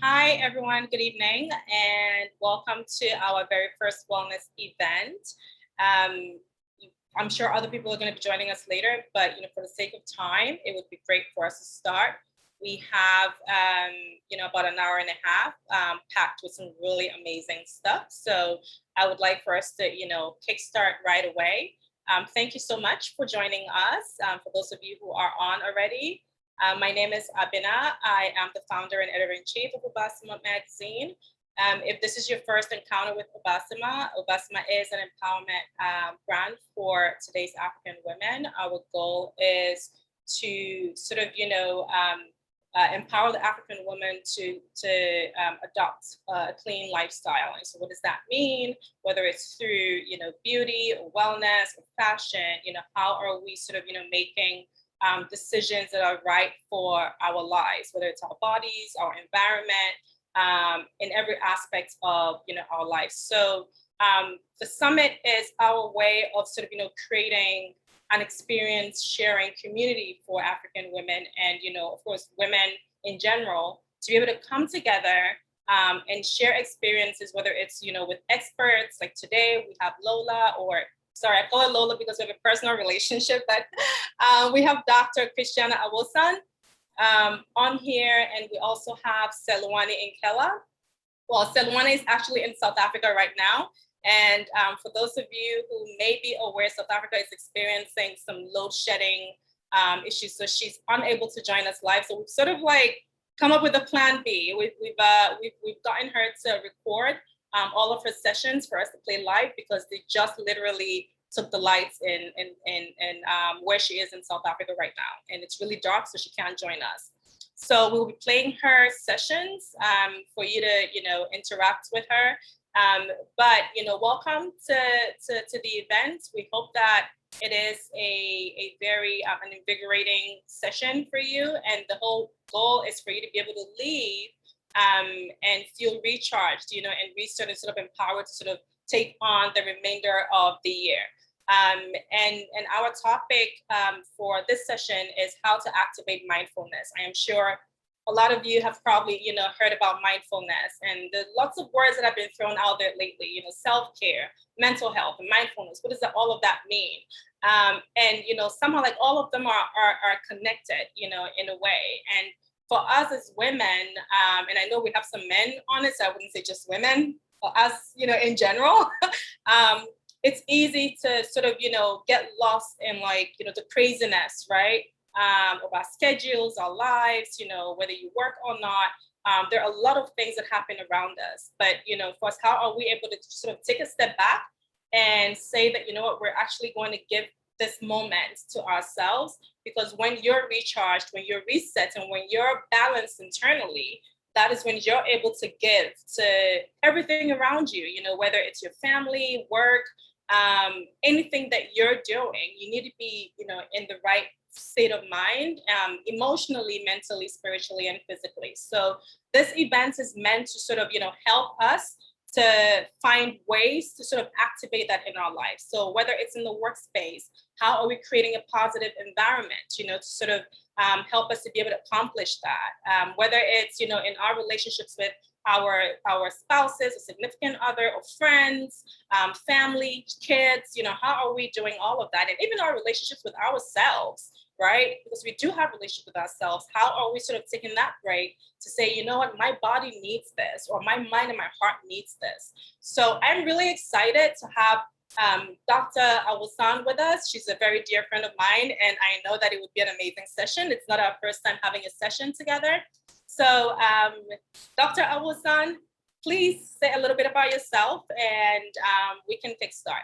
Hi, everyone. Good evening, and welcome to our very first wellness event. Um, I'm sure other people are going to be joining us later, but for the sake of time, it would be great for us to start. We have, about an hour and a half packed with some really amazing stuff. So I would like for us to, kickstart right away. Thank you so much for joining us. For those of you who are on already, my name is Abina. I am the founder and editor-in-chief of Obaasema magazine. If this is your first encounter with Obaasema, Obaasema is an empowerment brand for today's African women. Our goal is to sort of, empower the African woman to adopt a clean lifestyle. And so what does that mean? Whether it's through, beauty or wellness or fashion, how are we sort of, making decisions that are right for our lives, whether it's our bodies, our environment, in every aspect of our life. So the summit is our way of sort of creating an experience sharing community for African women and of course women in general to be able to come together and share experiences, whether it's with experts like today we have Lola, or sorry, I call her Lola because we have a personal relationship, but we have Dr. Christiana Awosan on here, and we also have Salami Kella. Well, Salami is actually in South Africa right now. And for those of you who may be aware, South Africa is experiencing some load shedding issues. So she's unable to join us live. So we've sort of like come up with a plan B. We've gotten her to record all of her sessions for us to play live because they just literally took the lights in where she is in South Africa right now. And it's really dark, so she can't join us. So we'll be playing her sessions for you to, interact with her. But, welcome to the event. We hope that it is a very an invigorating session for you. And the whole goal is for you to be able to leave and feel recharged, and sort of empowered to sort of take on the remainder of the year. And our topic for this session is how to activate mindfulness. I am sure a lot of you have probably, heard about mindfulness, and there's lots of words that have been thrown out there lately, self-care, mental health, and mindfulness. What does all of that mean? And, somehow like all of them are connected, in a way. And for us as women, and I know we have some men on it, so I wouldn't say just women, but us, in general, it's easy to sort of, get lost in like, the craziness, right? Of our schedules, our lives, whether you work or not. There are a lot of things that happen around us. But, for us, how are we able to sort of take a step back and say that, what, we're actually going to give this moment to ourselves? Because when you're recharged, when you're reset, and when you're balanced internally, that is when you're able to give to everything around you, whether it's your family, work, anything that you're doing, you need to be, in the right state of mind, emotionally, mentally, spiritually, and physically. So this event is meant to sort of, help us to find ways to sort of activate that in our lives. So whether it's in the workspace, how are we creating a positive environment, to sort of help us to be able to accomplish that? Whether it's, in our relationships with our spouses, a significant other, or friends, family, kids, how are we doing all of that? And even our relationships with ourselves, right? Because we do have relationships with ourselves. How are we sort of taking that break to say, you know what, my body needs this, or my mind and my heart needs this? So I'm really excited to have Dr. Awosan with us. She's a very dear friend of mine, and I know that it would be an amazing session. It's not our first time having a session together. So Dr. Awosan, please say a little bit about yourself, and we can kickstart.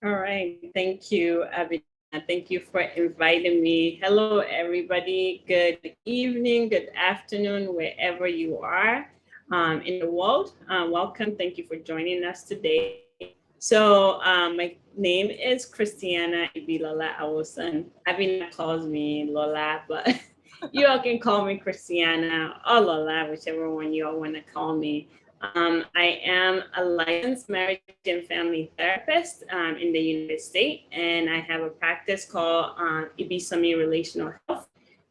All right. Thank you, Abby. Thank you for inviting me. Hello, everybody. Good evening, good afternoon, wherever you are in the world. Welcome. Thank you for joining us today. So my name is Christiana Ibilola Awosan. Abina calls me Lola, but you all can call me Christiana or Lola, whichever one you all want to call me. I am a licensed marriage and family therapist in the United States, and I have a practice called Obaasema Relational Health.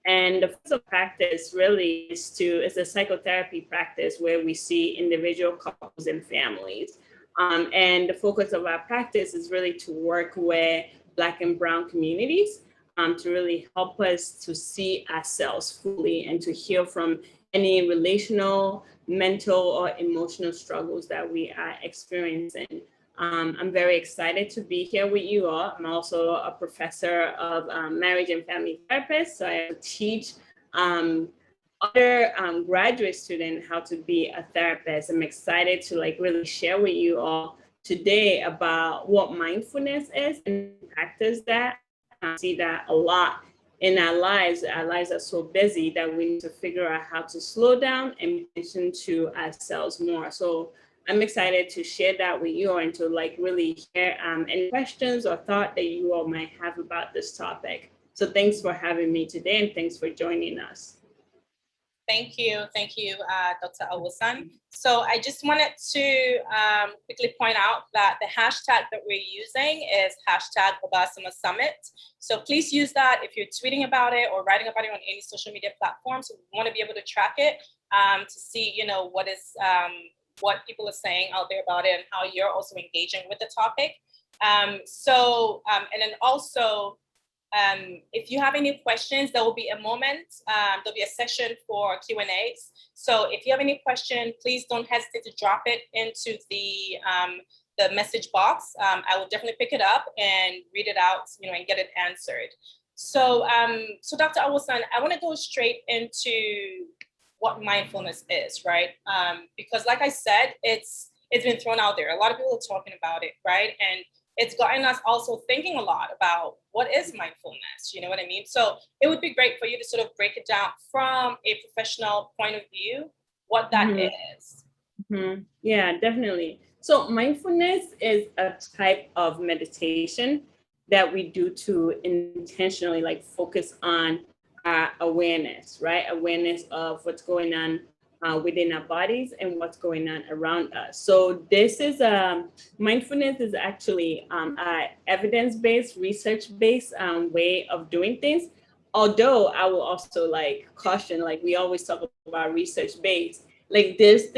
And the focus of practice really is a psychotherapy practice where we see individual couples and families. And the focus of our practice is really to work with Black and Brown communities, to really help us to see ourselves fully and to heal from any relational, mental, or emotional struggles that we are experiencing. I'm very excited to be here with you all. I'm also a professor of marriage and family therapist. So I teach other graduate students how to be a therapist. I'm excited to like really share with you all today about what mindfulness is and practice that. I see that a lot in our lives. Our lives are so busy that we need to figure out how to slow down and listen to ourselves more. So I'm excited to share that with you and to like really hear any questions or thought that you all might have about this topic. So thanks for having me today and thanks for joining us. Thank you, Dr. Awosan. So I just wanted to quickly point out that the hashtag that we're using is hashtag Obaasema Summit. So please use that if you're tweeting about it or writing about it on any social media platforms. We want to be able to track it to see, what people are saying out there about it and how you're also engaging with the topic. And then also, if you have any questions, there will be a moment, there'll be a session for Q&As. So if you have any question, please don't hesitate to drop it into the message box. I will definitely pick it up and read it out, and get it answered. So, Dr. Awosan, I want to go straight into what mindfulness is, right? Because like I said, it's been thrown out there. A lot of people are talking about it, right? And it's gotten us also thinking a lot about what is mindfulness, you know what I mean? So it would be great for you to sort of break it down from a professional point of view, what that is. Yeah, definitely. So mindfulness is a type of meditation that we do to intentionally like focus on our awareness, right? Awareness of what's going on within our bodies and what's going on around us. So this is mindfulness is actually a evidence-based, research-based way of doing things. Although I will also like caution, like we always talk about research-based, like there's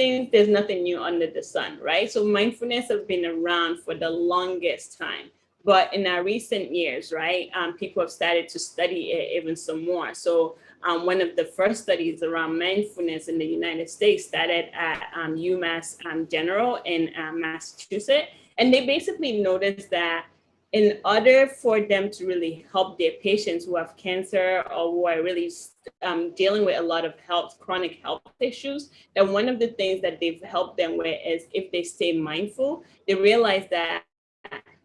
nothing new under the sun, right? So mindfulness has been around for the longest time. But in our recent years, right, people have started to study it even some more. So one of the first studies around mindfulness in the United States started at UMass General in Massachusetts. And they basically noticed that in order for them to really help their patients who have cancer or who are really dealing with a lot of chronic health issues, that one of the things that they've helped them with is if they stay mindful, they realize that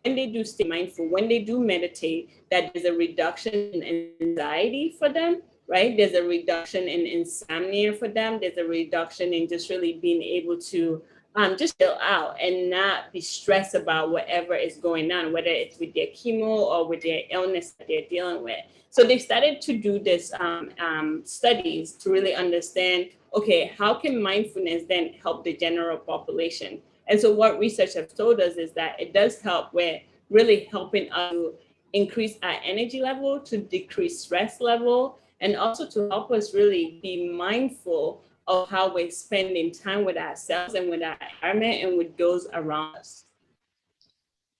when they do stay mindful, when they do meditate, that there's a reduction in anxiety for them, right? There's a reduction in insomnia for them. There's a reduction in just really being able to just chill out and not be stressed about whatever is going on, whether it's with their chemo or with their illness that they're dealing with. So they started to do this studies to really understand, okay, how can mindfulness then help the general population? And so what research has told us is that it does help with really helping us to increase our energy level, to decrease stress level, and also to help us really be mindful of how we're spending time with ourselves and with our environment and with those around us.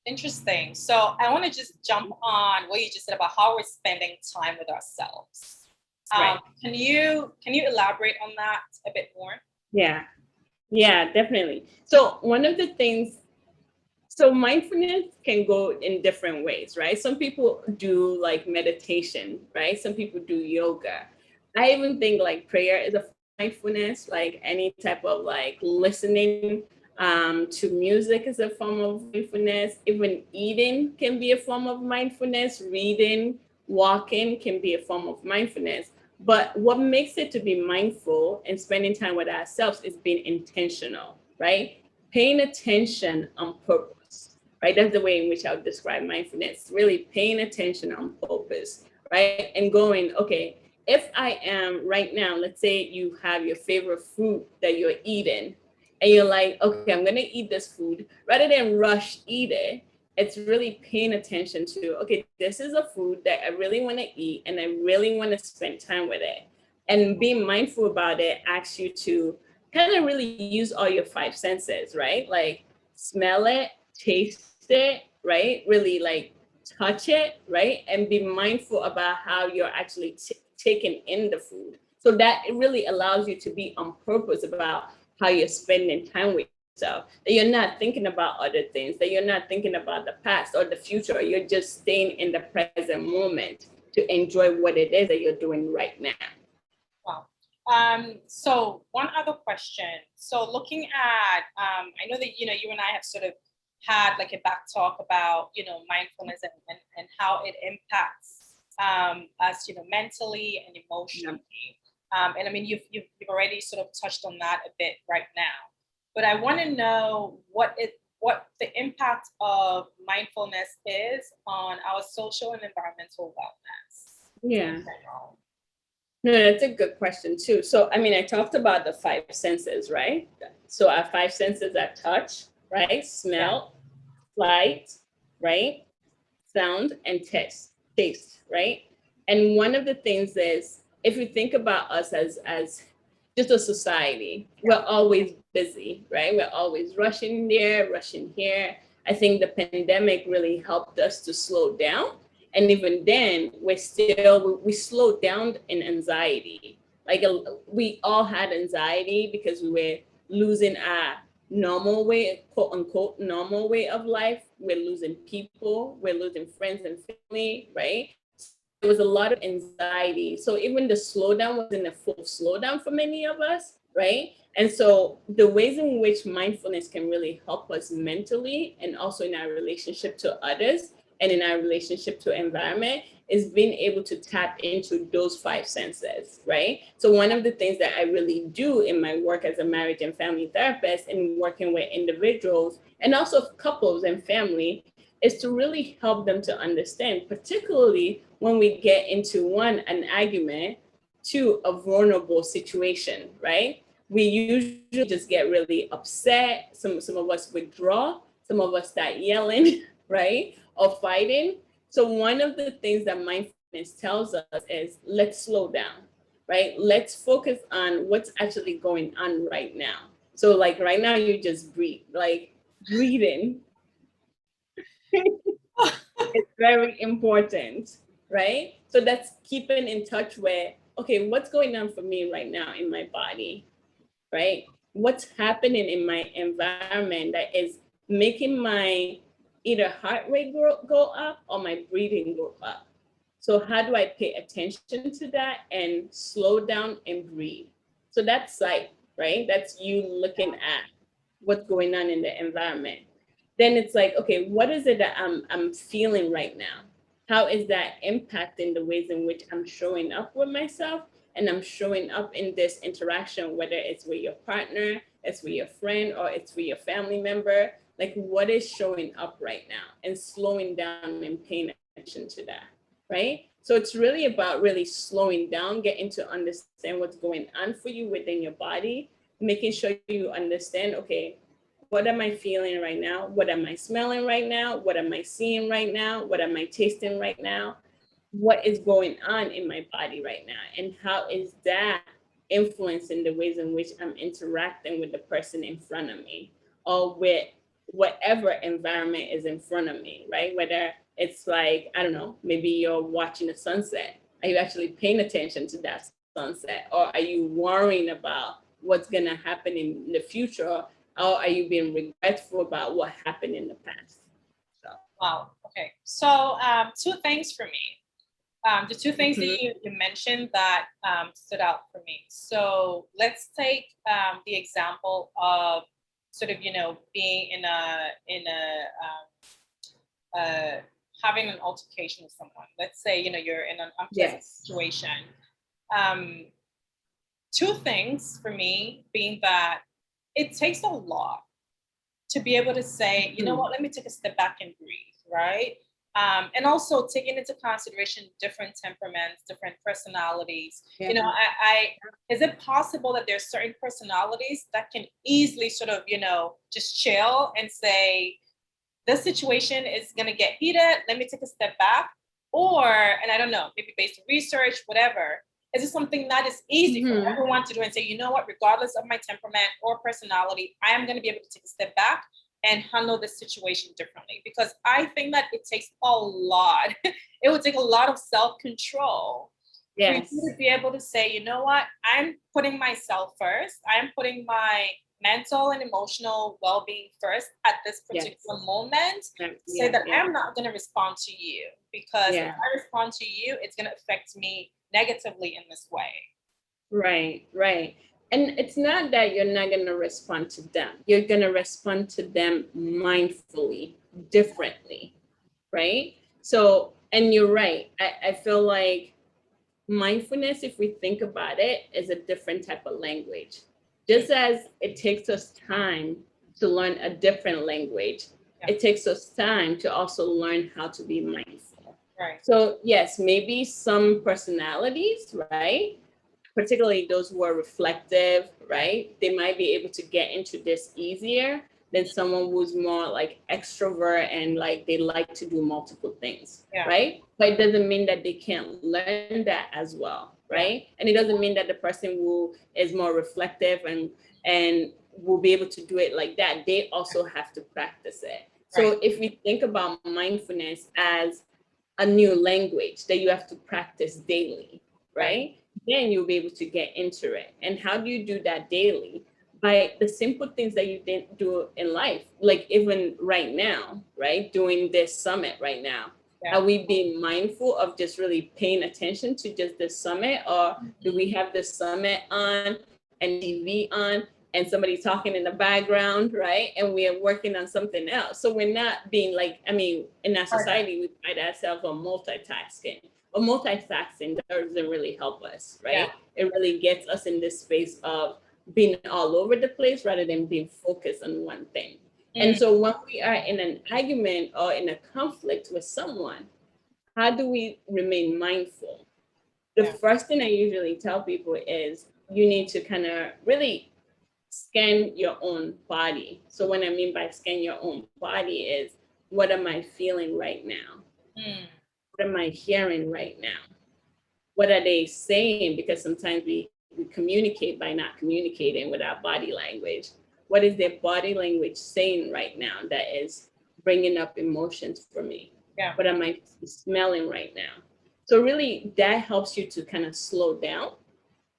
Interesting. So I want to just jump on what you just said about how we're spending time with ourselves. Right. Can you elaborate on that a bit more? Yeah, definitely. So one of the things, so mindfulness can go in different ways, right? Some people do like meditation, right? Some people do yoga. I even think like prayer is a mindfulness, like any type of like listening to music is a form of mindfulness. Even eating can be a form of mindfulness. Reading, walking can be a form of mindfulness. But what makes it to be mindful and spending time with ourselves is being intentional, right? Paying attention on purpose, right? That's the way in which I would describe mindfulness, really paying attention on purpose, right? And going, okay, if I am right now, let's say you have your favorite food that you're eating, and you're like, okay, I'm gonna eat this food, rather than rush eat it, it's really paying attention to, okay, this is a food that I really want to eat and I really want to spend time with it. And being mindful about it asks you to kind of really use all your five senses, right? Like smell it, taste it, right? Really like touch it, right? And be mindful about how you're actually taking in the food. So that it really allows you to be on purpose about how you're spending time with yourself, that you're not thinking about other things, that you're not thinking about the past or the future. You're just staying in the present moment to enjoy what it is that you're doing right now. Wow. So one other question. So looking at, I know that, you and I have sort of had like a back talk about, mindfulness and how it impacts us, mentally and emotionally. And I mean, you've already sort of touched on that a bit right now, but I want to know what the impact of mindfulness is on our social and environmental wellness in Yeah. general. No, that's a good question too. So, I mean, I talked about the five senses, right? So, our five senses are touch, right? Yeah. Smell, light, right? Sound, and taste, right? And one of the things is, if you think about us as just a society, we're always busy, right? We're always rushing there, rushing here. I think the pandemic really helped us to slow down. And even then, we slowed down in anxiety. Like we all had anxiety because we were losing our normal way, quote unquote, normal way of life. We're losing people, we're losing friends and family, right? So there was a lot of anxiety. So even the slowdown wasn't a full slowdown for many of us, right? And so the ways in which mindfulness can really help us mentally and also in our relationship to others and in our relationship to environment is being able to tap into those five senses, right? So one of the things that I really do in my work as a marriage and family therapist and working with individuals and also couples and family is to really help them to understand, particularly when we get into one, an argument, two, a vulnerable situation, right? We usually just get really upset. Some of us withdraw, some of us start yelling, right? Or fighting. So one of the things that mindfulness tells us is let's slow down, right? Let's focus on what's actually going on right now. So like right now you just breathe, like breathing is very important, right? So that's keeping in touch with, okay, what's going on for me right now in my body, right? What's happening in my environment that is making my either heart rate go up or my breathing go up. So how do I pay attention to that and slow down and breathe? So that's sight, right? That's you looking at what's going on in the environment. Then it's like, okay, what is it that I'm feeling right now? How is that impacting the ways in which I'm showing up with myself and I'm showing up in this interaction, whether it's with your partner, it's with your friend, or it's with your family member? Like, what is showing up right now? And slowing down and paying attention to that, right? So it's really about really slowing down, getting to understand what's going on for you within your body, making sure you understand, okay, what am I feeling right now? What am I smelling right now? What am I seeing right now? What am I tasting right now? What is going on in my body right now? And how is that influencing the ways in which I'm interacting with the person in front of me or with whatever environment is in front of me, right? Whether it's like, I don't know, maybe you're watching a sunset. Are you actually paying attention to that sunset? Or are you worrying about what's going to happen in the future? Or are you being regretful about what happened in the past? So, Wow. Okay. So two things for me. The two things that you mentioned that stood out for me. So let's take the example of sort of being having an altercation with someone. Let's say you're in an unpleasant yes. situation. Um, Two things for me being that it takes a lot to be able to say, you know what, let me take a step back and breathe, right? And also taking into consideration different temperaments, different personalities. Yeah. Is it possible that there's certain personalities that can easily sort of, just chill and say, this situation is going to get heated. Let me take a step back. Or, and I don't know, maybe based on research, whatever, is it something that is easy for everyone to do and say, you know what, regardless of my temperament or personality, I am going to be able to take a step back and handle this situation differently? Because I think that it takes a lot. It would take a lot of self-control for you to be able to say, you know what, I'm putting myself first. I'm putting my mental and emotional well-being first at this particular moment, to say that I'm not going to respond to you, because if I respond to you, it's going to affect me negatively in this way. Right, right. And it's not that you're not going to respond to them. You're going to respond to them mindfully, differently, right? So, and you're right. I feel like mindfulness, if we think about it, is a different type of language. Just as it takes us time to learn a different language, it takes us time to also learn how to be mindful. Right. So yes, maybe some personalities, right? Particularly those who are reflective, right? They might be able to get into this easier than someone who's more like extrovert and like they like to do multiple things, right? But it doesn't mean that they can't learn that as well, right? And it doesn't mean that the person who is more reflective and will be able to do it like that, they also have to practice it. So if we think about mindfulness as a new language that you have to practice daily, right? Then you'll be able to get into it. And how do you do that daily? By the simple things that you didn't do in life, like even right now, right? Doing this summit right now. Are we being mindful of just really paying attention to just the summit, or do we have the summit on and TV on and somebody talking in the background, right? And we are working on something else. So we're not being like, I mean, in our society, we pride ourselves on multitasking. But multitasking doesn't really help us, right? It really gets us in this space of being all over the place rather than being focused on one thing. And so when we are in an argument or in a conflict with someone, how do we remain mindful? The first thing I usually tell people is you need to kind of really scan your own body. So what I mean by scan your own body is, what am I feeling right now? What am I hearing right now? What are they saying? Because sometimes we communicate by not communicating with our body language. What is their body language saying right now that is bringing up emotions for me? What am I smelling right now? So really that helps you to kind of slow down,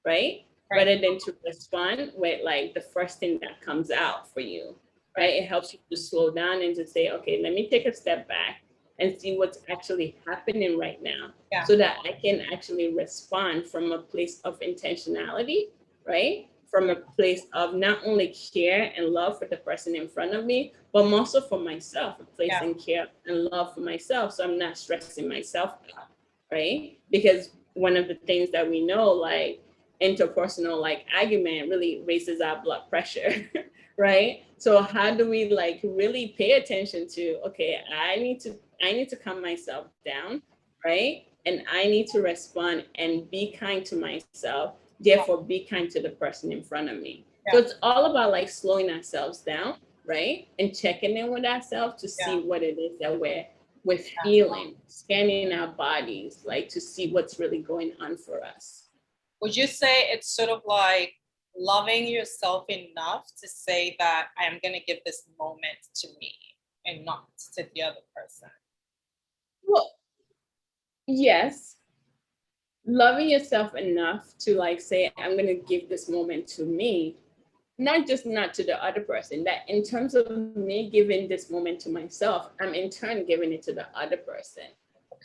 right? Rather than to respond with like the first thing that comes out for you, right? It helps you to slow down and to say, okay, let me take a step back and see what's actually happening right now, so that I can actually respond from a place of intentionality, right? From a place of not only care and love for the person in front of me, but also for myself, a place in care and love for myself. So I'm not stressing myself out, right? Because one of the things that we know, like interpersonal like argument really raises our blood pressure, right? So how do we like really pay attention to, okay, I need to calm myself down, right? And I need to respond and be kind to myself, therefore be kind to the person in front of me. So it's all about like slowing ourselves down, right? And checking in with ourselves to see what it is that we're feeling, scanning our bodies, like to see what's really going on for us. Would you say it's sort of like loving yourself enough to say that I am going to give this moment to me and not to the other person? Well, yes. Loving yourself enough to like say, I'm going to give this moment to me, not just not to the other person, that in terms of me giving this moment to myself, I'm in turn giving it to the other person,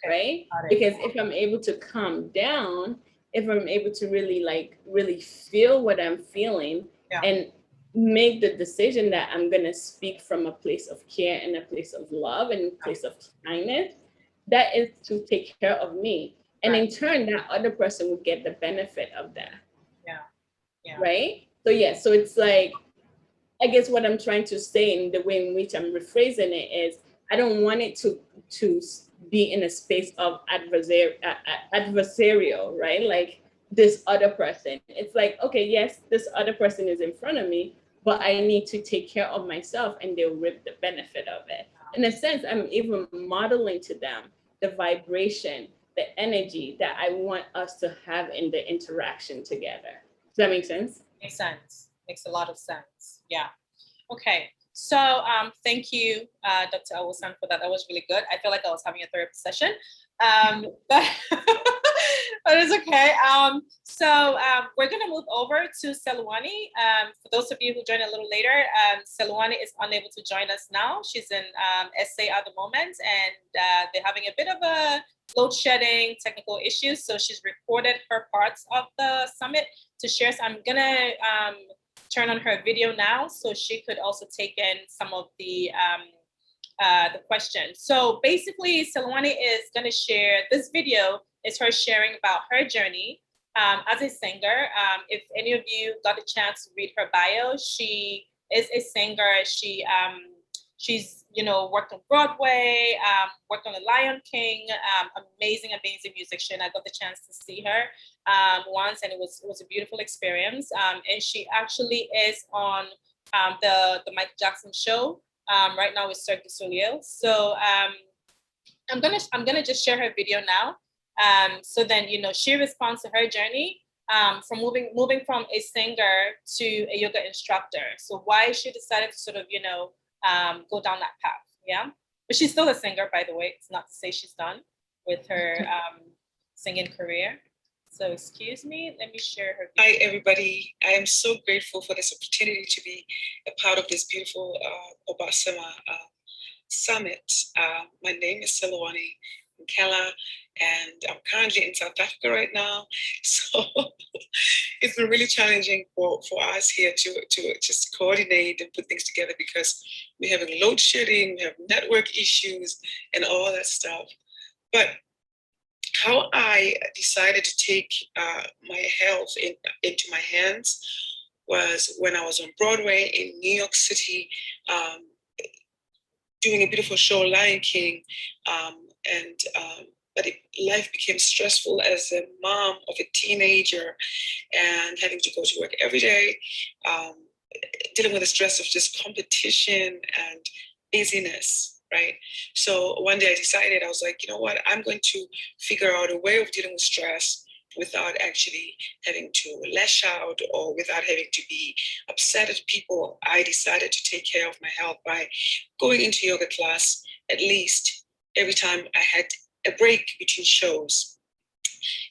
right? Because if I'm able to calm down, if I'm able to really feel what I'm feeling and make the decision that I'm going to speak from a place of care and a place of love and a place of kindness, that is to take care of me. And in turn, that other person will get the benefit of that. Right? So yeah, so it's like, I guess what I'm trying to say in the way in which I'm rephrasing it is, I don't want it to be in a space of adversarial, right? Like this other person. It's like, okay, yes, this other person is in front of me, but I need to take care of myself and they'll reap the benefit of it. in a sense, I'm even modeling to them the vibration, the energy that I want us to have in the interaction together. Does that make sense? Makes sense. Makes a lot of sense. Yeah. Okay. So thank you, Dr. Awosan, for that. That was really good. I feel like I was having a therapy session, but but it's okay. We're gonna move over to Selwani. For those of you who joined a little later, Selwani is unable to join us now. She's in SA at the moment, and they're having a bit of a load shedding technical issues. So she's recorded her parts of the summit to share. So I'm gonna turn on her video now so she could also take in some of the questions. So basically, Selwani is going to share this video. Is her sharing about her journey as a singer. If any of you got a chance to read her bio, she is a singer. She's worked on Broadway, worked on The Lion King. Amazing musician. I got the chance to see her once, and it was a beautiful experience. And she actually is on the Michael Jackson show right now with Cirque du Soleil. So I'm gonna just share her video now. So then she responds to her journey from moving from a singer to a yoga instructor. So why she decided to sort of go down that path. Yeah, but she's still a singer, by the way. It's not to say she's done with her singing career. So excuse me, let me share her video. Hi, everybody. I am so grateful for this opportunity to be a part of this beautiful Obaasema summit. My name is Salami Kella, and I'm currently in South Africa right now. So it's been really challenging for us here to just coordinate and put things together because we're having load shedding, we have network issues, and all that stuff. But how I decided to take my health into my hands was when I was on Broadway in New York City, doing a beautiful show, Lion King, but life became stressful as a mom of a teenager and having to go to work every day, dealing with the stress of just competition and busyness, right? So one day I decided, I was like, you know what, I'm going to figure out a way of dealing with stress without actually having to lash out or without having to be upset at people. I decided to take care of my health by going into yoga class at least every time I had a break between shows.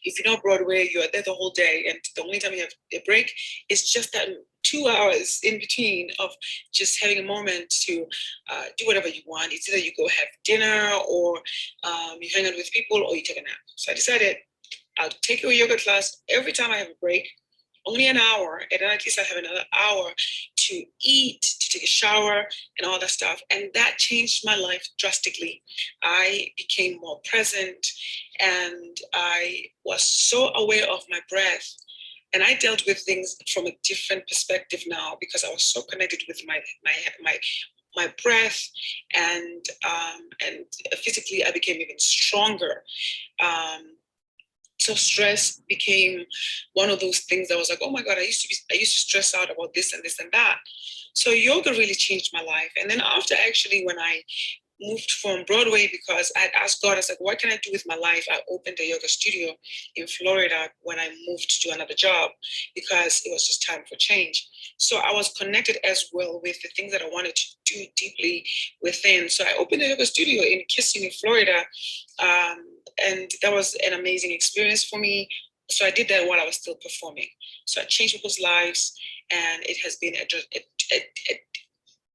If you know Broadway, you're there the whole day, and the only time you have a break is just that 2 hours in between of just having a moment to do whatever you want. It's either you go have dinner or you hang out with people or you take a nap. So I decided I'll take a yoga class every time I have a break, only an hour, and then at least I have another hour to eat, to take a shower, and all that stuff. And that changed my life drastically. I became more present, and I was so aware of my breath. And I dealt with things from a different perspective now because I was so connected with my breath, and physically I became even stronger. So stress became one of those things that was like, oh my God, I used to stress out about this and this and that. So yoga really changed my life. And then after actually, when I moved from Broadway, because I asked God, I was like, what can I do with my life? I opened a yoga studio in Florida when I moved to another job because it was just time for change. So I was connected as well with the things that I wanted to do deeply within. So I opened a yoga studio in Kissimmee, Florida. And that was an amazing experience for me. So I did that while I was still performing. So I changed people's lives, and it has been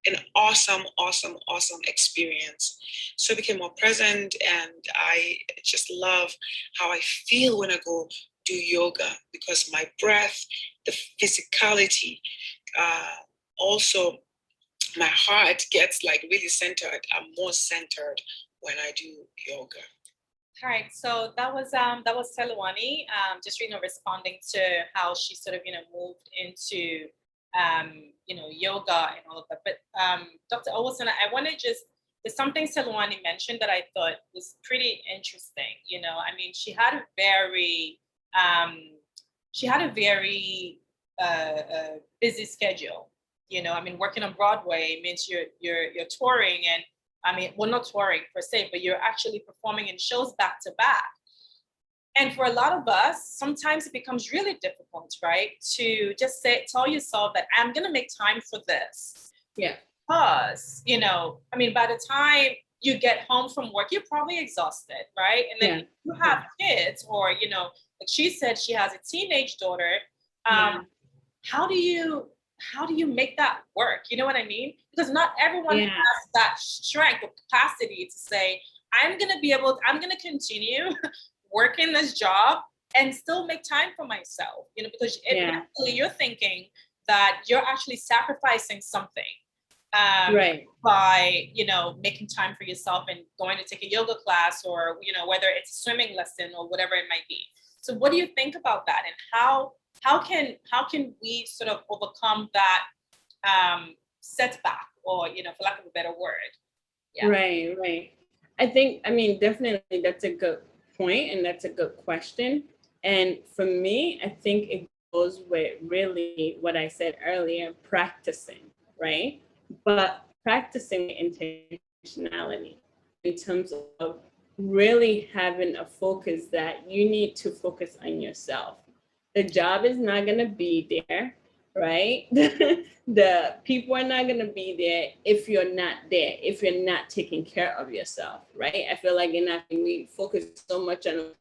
an awesome experience. So I became more present, and I just love how I feel when I go do yoga because my breath, the physicality, also my heart gets like really centered. I'm more centered when I do yoga. All right, so that was Selwani, just responding to how she sort of moved into yoga and all of that. But Dr. Owusan, I want to there's something Selwani mentioned that I thought was pretty interesting. I mean, she had a very busy schedule. I mean, working on Broadway means you're touring, and I mean, well, not touring per se, but you're actually performing in shows back to back. And for a lot of us, sometimes it becomes really difficult, right? To just tell yourself that I'm going to make time for this. Yeah. Because, you know, I mean, by the time you get home from work, you're probably exhausted, right? And then you have kids, or, you know, like she said, she has a teenage daughter. How do you make that work? You know what I mean? Because not everyone has that strength or capacity to say, I'm going to continue working this job and still make time for myself, you know, because eventually you're thinking that you're actually sacrificing something by, you know, making time for yourself and going to take a yoga class, or, you know, whether it's a swimming lesson or whatever it might be. So what do you think about that? And how can we sort of overcome that setback, or, you know, for lack of a better word? Yeah. Right. I think, I mean, definitely that's a good point, and that's a good question. And for me, I think it goes with really what I said earlier, practicing, right? But practicing intentionality in terms of really having a focus that you need to focus on yourself. The job is not going to be there, right? The people are not going to be there if you're not there, if you're not taking care of yourself, right? I feel like we focus so much on,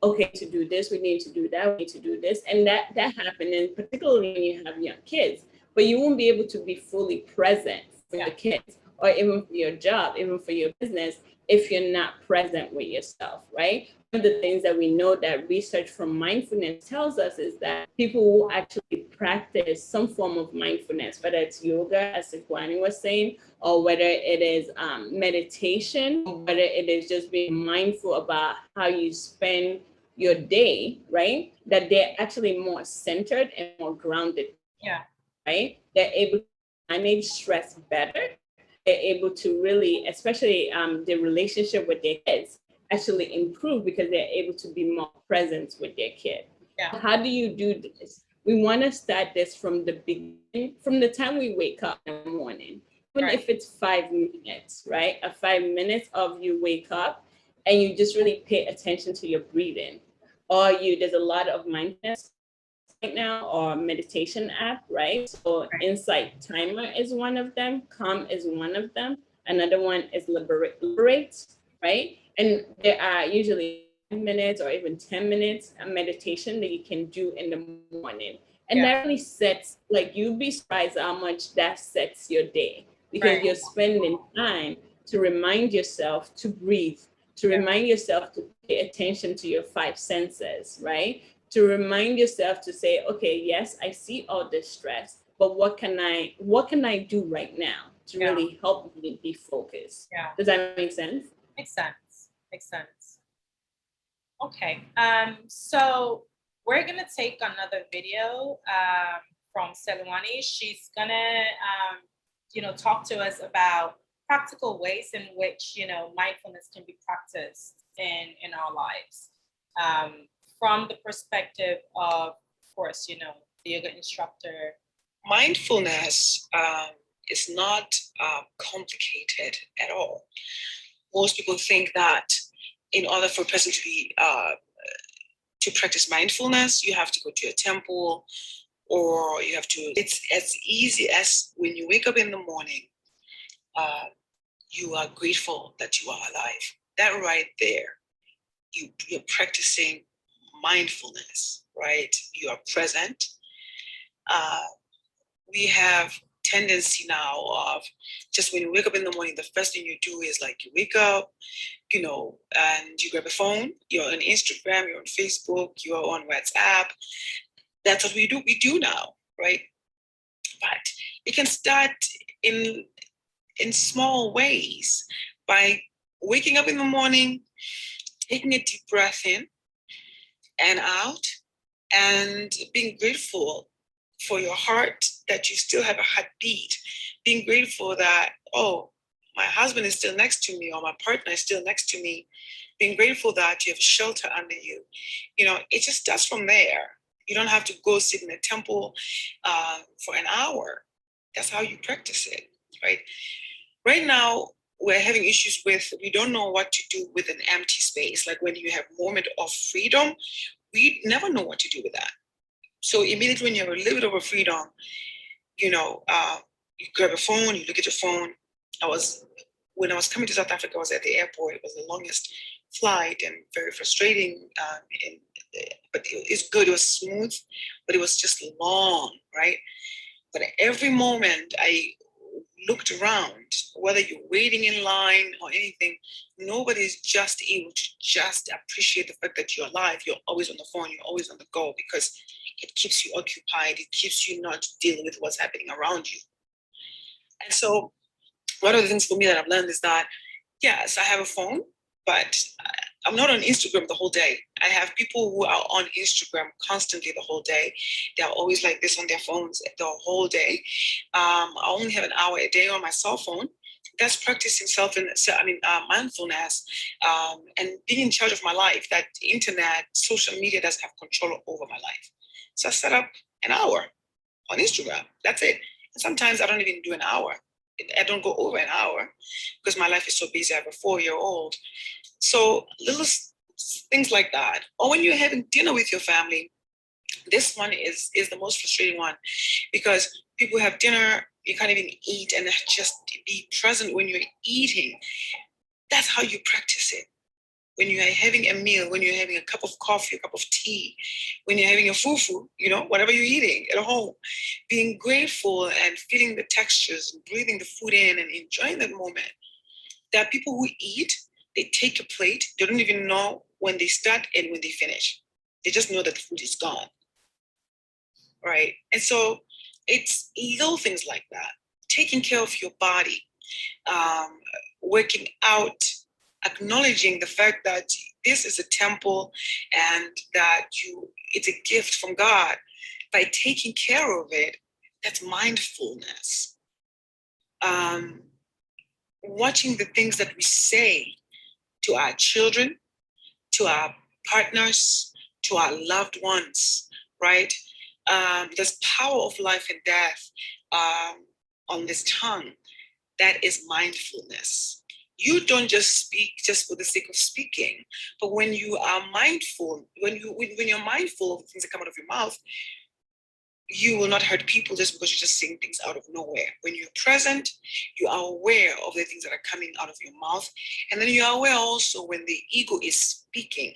okay, to do this, we need to do that, we need to do this. And that happened, and particularly when you have young kids, but you won't be able to be fully present for your kids, or even for your job, even for your business, if you're not present with yourself, right? One of the things that we know that research from mindfulness tells us is that people who actually practice some form of mindfulness, whether it's yoga, as Ikwani was saying, or whether it is meditation, or whether it is just being mindful about how you spend your day, right? That they're actually more centered and more grounded. Yeah. Right? They're able to manage stress better. They're able to really, especially the relationship with their kids, actually improve because they're able to be more present with their kid. Yeah. How do you do this? We want to start this from the beginning, from the time we wake up in the morning, even if it's 5 minutes, right? 5 minutes of you wake up and you just really pay attention to your breathing. Or there's a lot of mindfulness right now, or meditation app, right? So Insight Timer is one of them. Calm is one of them. Another one is Liberate, right? And there are usually 5 minutes or even 10 minutes of meditation that you can do in the morning. And that really sets, like, you'd be surprised how much that sets your day, because you're spending time to remind yourself to breathe, to remind yourself to pay attention to your 5 senses, right? To remind yourself to say, okay, yes, I see all this stress, but what can I do right now to really help me be focused? Yeah. Does that make sense? Makes sense. Okay. So we're gonna take another video from Salami. She's gonna talk to us about practical ways in which mindfulness can be practiced in our lives. From the perspective of course, the yoga instructor. Mindfulness is not complicated at all. Most people think that in order for a person to practice mindfulness, you have to go to a temple, or you have to. It's as easy as when you wake up in the morning, you are grateful that you are alive. That right there, you're practicing mindfulness, right? You are present. We have tendency now of just when you wake up in the morning, the first thing you do is like you wake up, and you grab a phone, you're on Instagram, you're on Facebook, you're on WhatsApp. That's what we do. We do now, right? But it can start in small ways by waking up in the morning, taking a deep breath in and out, and being grateful for your heart, that you still have a heartbeat, being grateful that, oh, my husband is still next to me, or my partner is still next to me, being grateful that you have shelter under you. It just starts from there. You don't have to go sit in a temple for an hour. That's how you practice it, right? Right now, we're having issues with, we don't know what to do with an empty space. Like when you have a moment of freedom, we never know what to do with that. So immediately when you have a little bit of a freedom, you grab a phone, you look at your phone. When I was coming to South Africa, I was at the airport. It was the longest flight and very frustrating. But it's good. It was smooth, but it was just long, right? But every moment I looked around, whether you're waiting in line or anything, nobody's just able to just appreciate the fact that you're alive. You're always on the phone, you're always on the go, because it keeps you occupied. It keeps you not dealing with what's happening around you. And so one of the things for me that I've learned is that, yes, I have a phone, but I'm not on Instagram the whole day. I have people who are on Instagram constantly the whole day. They're always like this on their phones the whole day. I only have an hour a day on my cell phone. That's practicing mindfulness, and being in charge of my life. That internet, social media doesn't have control over my life. So I set up an hour on Instagram. That's it. And sometimes I don't even do an hour. I don't go over an hour because my life is so busy. I have a 4-year-old. So little things like that. Or when you're having dinner with your family, this one is the most frustrating one, because people have dinner, you can't even eat and just be present when you're eating. That's how you practice it. When you are having a meal, when you're having a cup of coffee, a cup of tea, when you're having a fufu, whatever you're eating at home, being grateful and feeling the textures, breathing the food in and enjoying that moment. There are people who eat, they take a plate, they don't even know when they start and when they finish. They just know that the food is gone, right? And so it's little things like that. Taking care of your body, working out, acknowledging the fact that this is a temple and that it's a gift from God. By taking care of it, that's mindfulness. Watching the things that we say to our children, to our partners, to our loved ones, right? There's power of life and death on this tongue. That is mindfulness. You don't just speak just for the sake of speaking, but when you are mindful, when you're mindful of the things that come out of your mouth, you will not hurt people just because you're just saying things out of nowhere. When you're present, you are aware of the things that are coming out of your mouth. And then you are aware also when the ego is speaking,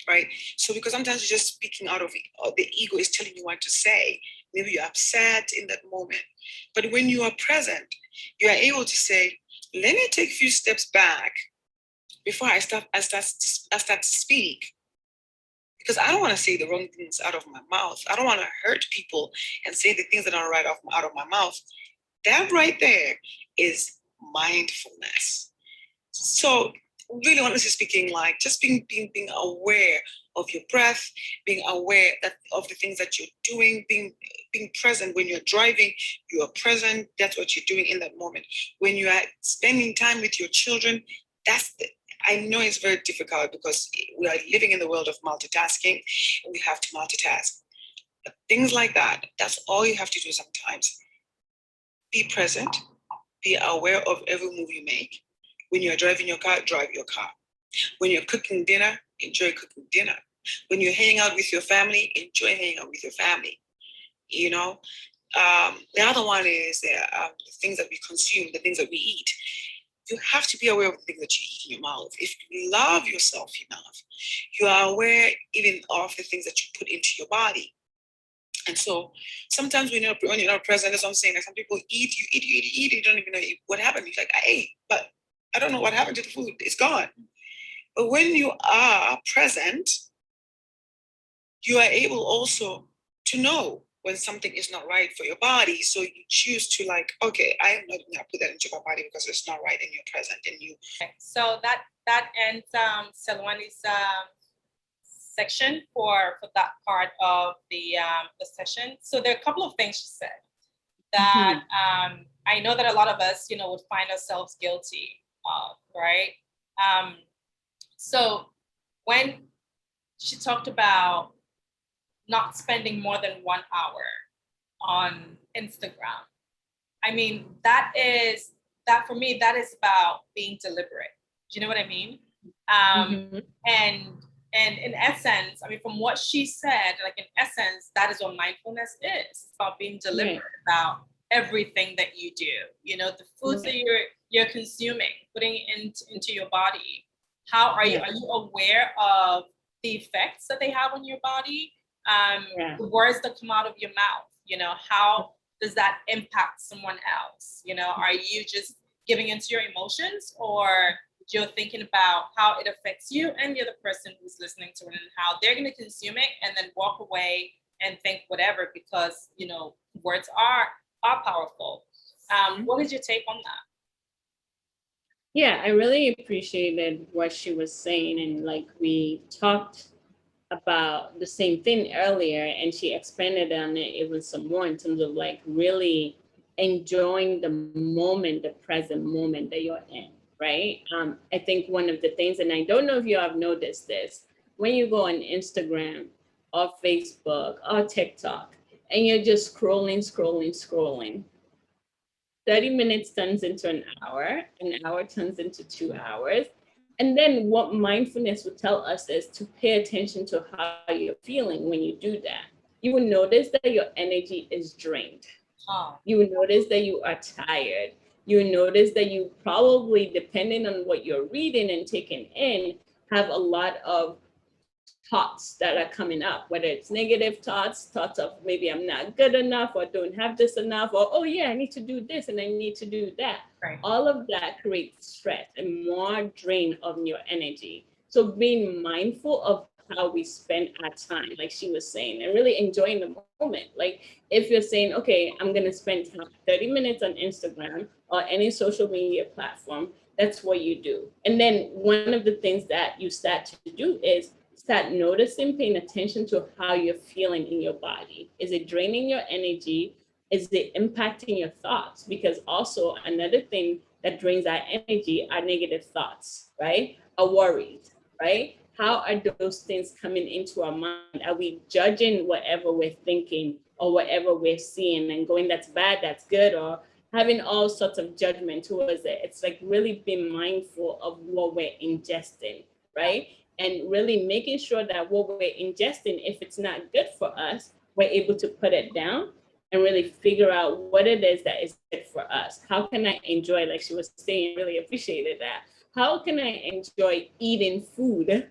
right? So because sometimes you're just speaking out of the ego is telling you what to say. Maybe you're upset in that moment. But when you are present, you are able to say, let me take a few steps back before I start to speak. Because I don't want to say the wrong things out of my mouth. I don't want to hurt people and say the things that are right out of my mouth. That right there is mindfulness. So really honestly speaking, like just being aware of your breath, being aware of the things that you're doing, being present. When you're driving, you are present. That's what you're doing in that moment. When you are spending time with your children, I know it's very difficult because we are living in the world of multitasking and we have to multitask. But things like that, that's all you have to do sometimes. Be present, be aware of every move you make. When you're driving your car, drive your car. When you're cooking dinner, enjoy cooking dinner. When you're hanging out with your family, enjoy hanging out with your family. The other one is the things that we consume, the things that we eat. You have to be aware of the things that you eat in your mouth. If you love yourself enough, you are aware even of the things that you put into your body. And so sometimes when you're not present, that's what I'm saying. Like some people eat, you don't even know what happened. You're like, I ate, but I don't know what happened to the food. It's gone. But when you are present, you are able also to know when something is not right for your body. So you choose to like, okay, I am not going to put that into my body because it's not right, and you're present and you. Okay. So that ends Salwani's section for that part of the session. So there are a couple of things she said that I know that a lot of us, would find ourselves guilty of, right? So when she talked about not spending more than 1 hour on Instagram, I mean, that is that for me, that is about being deliberate. Do you know what I mean? And in essence, I mean, from what she said, like in essence, that is what mindfulness is. It's about being deliberate about everything that you do. You know, the foods that you're consuming, putting into your body. How are you? Are you aware of the effects that they have on your body? The words that come out of your mouth. You know, how does that impact someone else? You know, are you just giving into your emotions, or you're thinking about how it affects you and the other person who's listening to it, and how they're going to consume it and then walk away and think whatever, because, you know, words are powerful. What is your take on that? Yeah, I really appreciated what she was saying. And like we talked about the same thing earlier, and she expanded on it even some more in terms of like really enjoying the moment, the present moment that you're in, right? I think one of the things, and I don't know if you have noticed this, when you go on Instagram or Facebook or TikTok and you're just scrolling, 30 minutes turns into an hour turns into 2 hours. And then what mindfulness would tell us is to pay attention to how you're feeling when you do that. You will notice that your energy is drained. You will notice that you are tired. You will notice that you probably, depending on what you're reading and taking in, have a lot of thoughts that are coming up, whether it's negative thoughts of maybe I'm not good enough or don't have this enough, or, oh yeah, I need to do this and I need to do that. Right. All of that creates stress and more drain of your energy. So being mindful of how we spend our time, like she was saying, and really enjoying the moment. Like if you're saying, okay, I'm going to spend 30 minutes on Instagram or any social media platform, that's what you do. And then one of the things that you start to do is start noticing, paying attention to how you're feeling in your body. Is it draining your energy? Is it impacting your thoughts? Because also another thing that drains our energy are negative thoughts, right? Our worries, right? How are those things coming into our mind? Are we judging whatever we're thinking or whatever we're seeing and going, that's bad, that's good, or having all sorts of judgment towards it? It's like really being mindful of what we're ingesting, right? And really making sure that what we're ingesting, if it's not good for us, we're able to put it down and really figure out what it is that is good for us. How can I enjoy, like she was saying, really appreciated that. How can I enjoy eating food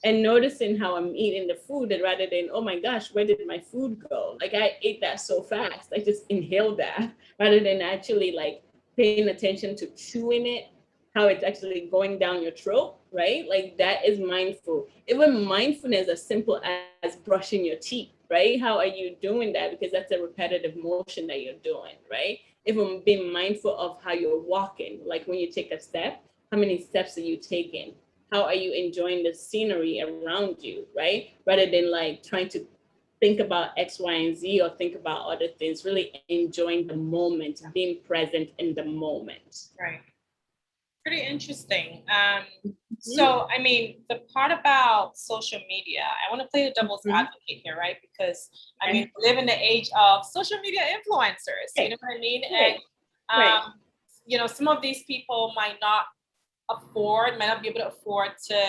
and noticing how I'm eating the food, and rather than, oh my gosh, where did my food go? Like I ate that so fast. I just inhaled that rather than actually like paying attention to chewing it, how it's actually going down your throat, right? Like that is mindful. Even mindfulness as simple as brushing your teeth, right? How are you doing that? Because that's a repetitive motion that you're doing, right? Even being mindful of how you're walking, like when you take a step, how many steps are you taking? How are you enjoying the scenery around you, right? Rather than like trying to think about X, Y, and Z or think about other things, really enjoying the moment, being present in the moment. Right. Pretty interesting. So, I mean, the part about social media, I want to play the devil's advocate here, right? Because, I mean, we live in the age of social media influencers, you know what I mean? And, you know, some of these people might not be able to afford to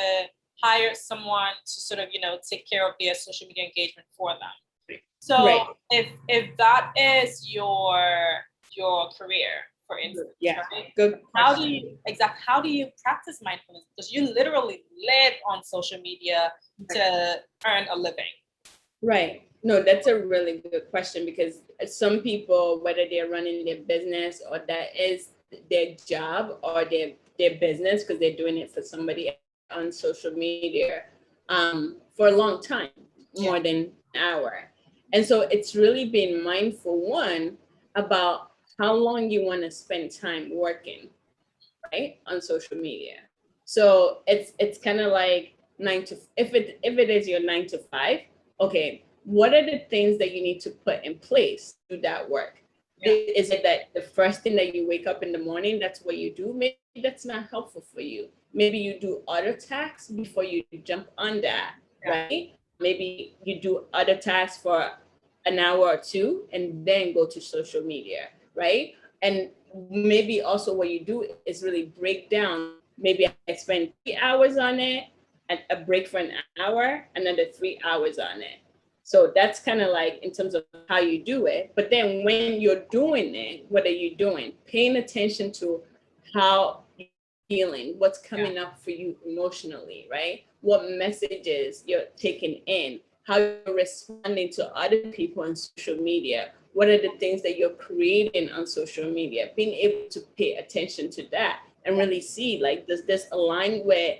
hire someone to sort of, you know, take care of their social media engagement for them. So if that is your career, for instance, right? Good. How do you practice mindfulness? Because you literally live on social media to earn a living. Right. No, that's a really good question, because some people, whether they're running their business or that is their job or their business, because they're doing it for somebody on social media for a long time, more than an hour. And so it's really being mindful, one, about how long you want to spend time working, right, on social media. So it's kind of like if it is your 9 to 5, okay, what are the things that you need to put in place to do that work? Is it that the first thing that you wake up in the morning, that's what you do? Maybe that's not helpful for you. Maybe you do other tasks before you jump on that, right? Maybe you do other tasks for an hour or two and then go to social media, right? And maybe also what you do is really break down. Maybe I spend 3 hours on it, and a break for an hour, another 3 hours on it. So that's kind of like in terms of how you do it. But then when you're doing it, what are you doing? Paying attention to how you're feeling, what's coming up for you emotionally, right? What messages you're taking in, how you're responding to other people on social media. What are the things that you're creating on social media? Being able to pay attention to that and really see, like, does this align with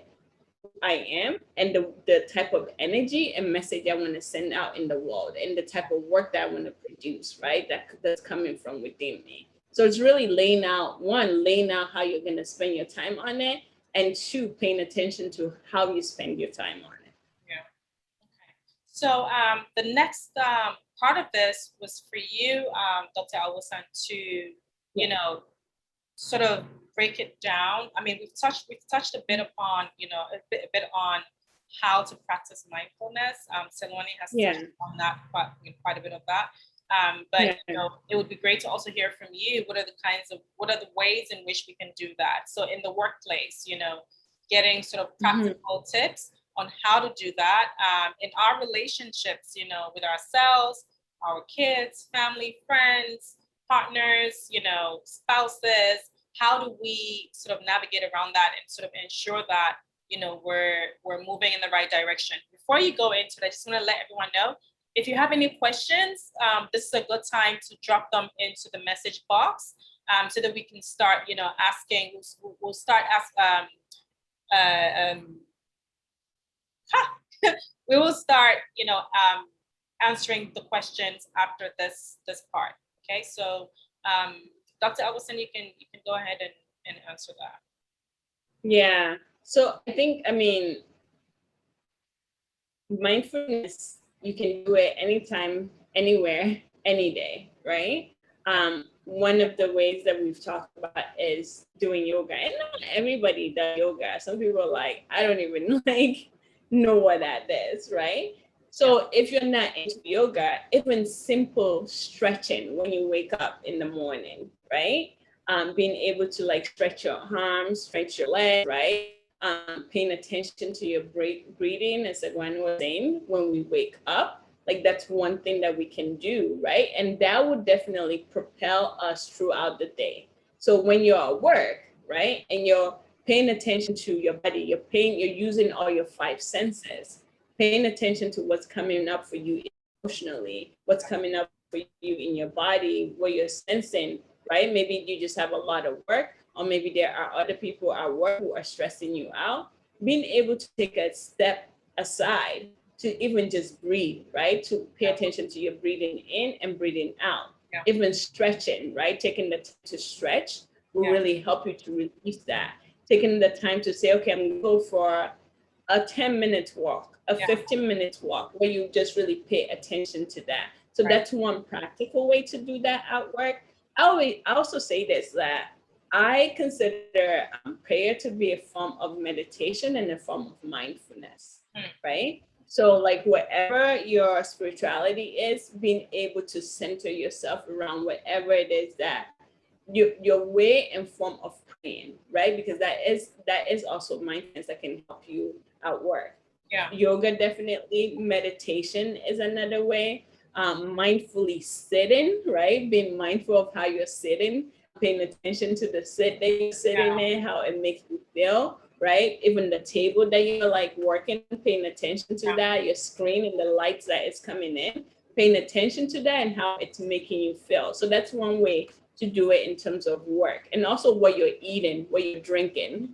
I am and the type of energy and message I want to send out in the world and the type of work that I want to produce, right? That's coming from within me. So it's really laying out how you're going to spend your time on it, and two, paying attention to how you spend your time on it. Yeah. Okay. So the next part of this was for you, Dr. Alwasan, to, you know, sort of break it down. I mean, we've touched a bit upon, a bit on how to practice mindfulness. Saloni has touched on that, quite a bit of that. But it would be great to also hear from you. What are the ways in which we can do that? So in the workplace, getting sort of practical tips on how to do that. In our relationships, with ourselves, our kids, family, friends, partners, spouses. How do we sort of navigate around that and sort of ensure that, we're moving in the right direction? Before you go into it, I just want to let everyone know, if you have any questions, this is a good time to drop them into the message box, so that we can start, asking. We'll start we will start, answering the questions after this part. Okay, so Dr. Alwasan, you can go ahead and answer that. Yeah. So I mean, mindfulness, you can do it anytime, anywhere, any day, right? One of the ways that we've talked about is doing yoga. And not everybody does yoga. Some people are like, I don't even know what that is, right? So if you're not into yoga, even simple stretching when you wake up in the morning, right? Being able to stretch your arms, stretch your legs, right? Paying attention to your breathing, as Gwen was saying, when we wake up. That's one thing that we can do, right? And that would definitely propel us throughout the day. So when you're at work, right, and you're paying attention to your body, you're using all your 5 senses, paying attention to what's coming up for you emotionally, what's coming up for you in your body, what you're sensing, right? Maybe you just have a lot of work, or maybe there are other people at work who are stressing you out. Being able to take a step aside to even just breathe, right? To pay attention to your breathing in and breathing out. Even stretching, right? Taking the time to stretch will really help you to release that. Taking the time to say, okay, I'm going to go for a 10-minute walk, a 15-minute walk, where you just really pay attention to that. So that's one practical way to do that at work. I also say this, that I consider prayer to be a form of meditation and a form of mindfulness, right? So whatever your spirituality is, being able to center yourself around whatever it is that your way and form of praying, right? Because that is also mindfulness that can help you at work. Yoga, definitely. Meditation is another way. Mindfully sitting, right? Being mindful of how you're sitting, paying attention to the sit that you're sitting in, how it makes you feel, right? Even the table that you're working, paying attention to that, your screen and the lights that is coming in, paying attention to that and how it's making you feel. So that's one way to do it in terms of work. And also what you're eating, what you're drinking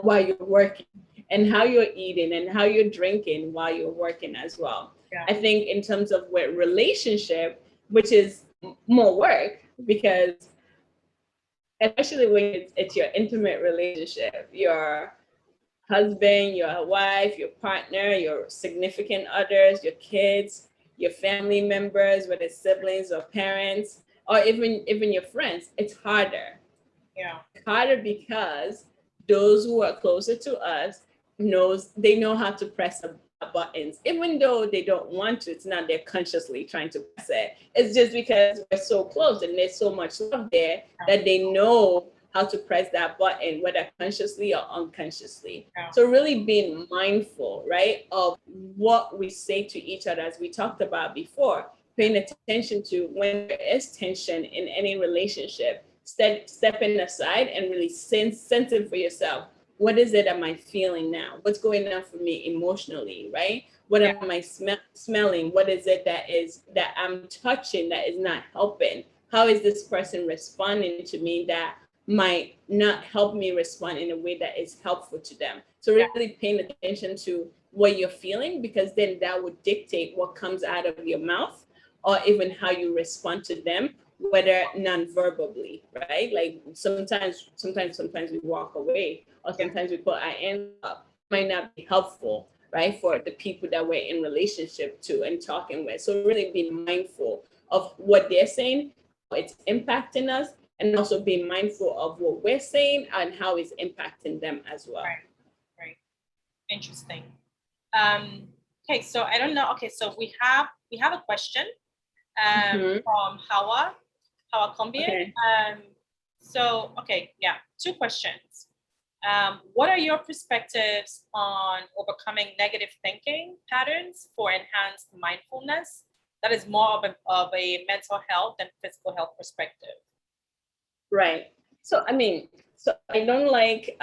while you're working, and how you're eating and how you're drinking while you're working as well. I think in terms of what relationship, which is more work, because especially when it's your intimate relationship, your husband, your wife, your partner, your significant others, your kids, your family members, whether it's siblings or parents, or even your friends, it's harder. It's harder because those who are closer to us know how to press a buttons, even though they don't want to. It's not they're consciously trying to press it. It's just because we're so close and there's so much love there that they know how to press that button, whether consciously or unconsciously. So really being mindful, right, of what we say to each other, as we talked about before, paying attention to when there is tension in any relationship, stepping aside and really sensing for yourself. What is it am I feeling now? What's going on for me emotionally, right? What am I smelling? What is it that I'm touching that is not helping? How is this person responding to me that might not help me respond in a way that is helpful to them? So really paying attention to what you're feeling, because then that would dictate what comes out of your mouth or even how you respond to them, whether non-verbally, right? Like sometimes we walk away, or sometimes we put our hands up. Might not be helpful, right, for the people that we're in relationship to and talking with. So really being mindful of what they're saying, how it's impacting us, and also being mindful of what we're saying and how it's impacting them as well. Right. Interesting. Okay, so I don't know. Okay, so we have a question from Hawa Kombian. Okay. So, two questions. What are your perspectives on overcoming negative thinking patterns for enhanced mindfulness that is more of a mental health and physical health perspective? Right. So I don't like,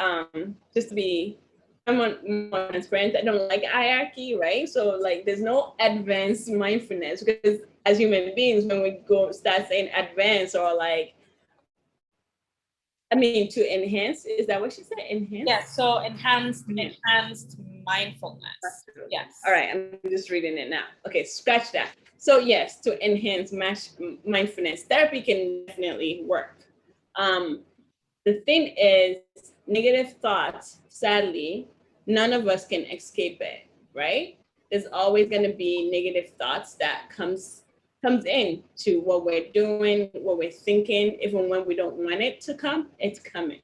just to be, I'm more transparent, I don't like hierarchy, right? So like there's no advanced mindfulness, because as human beings, when we start saying advanced or like, to enhance, is that what she said? Enhance? Yes, so enhanced mindfulness. Yes. All right, I'm just reading it now. Okay, scratch that. So yes, to enhance mindfulness, therapy can definitely work. The thing is, negative thoughts, sadly, none of us can escape it, right? There's always going to be negative thoughts that comes in to what we're doing, what we're thinking. Even when we don't want it to come, it's coming,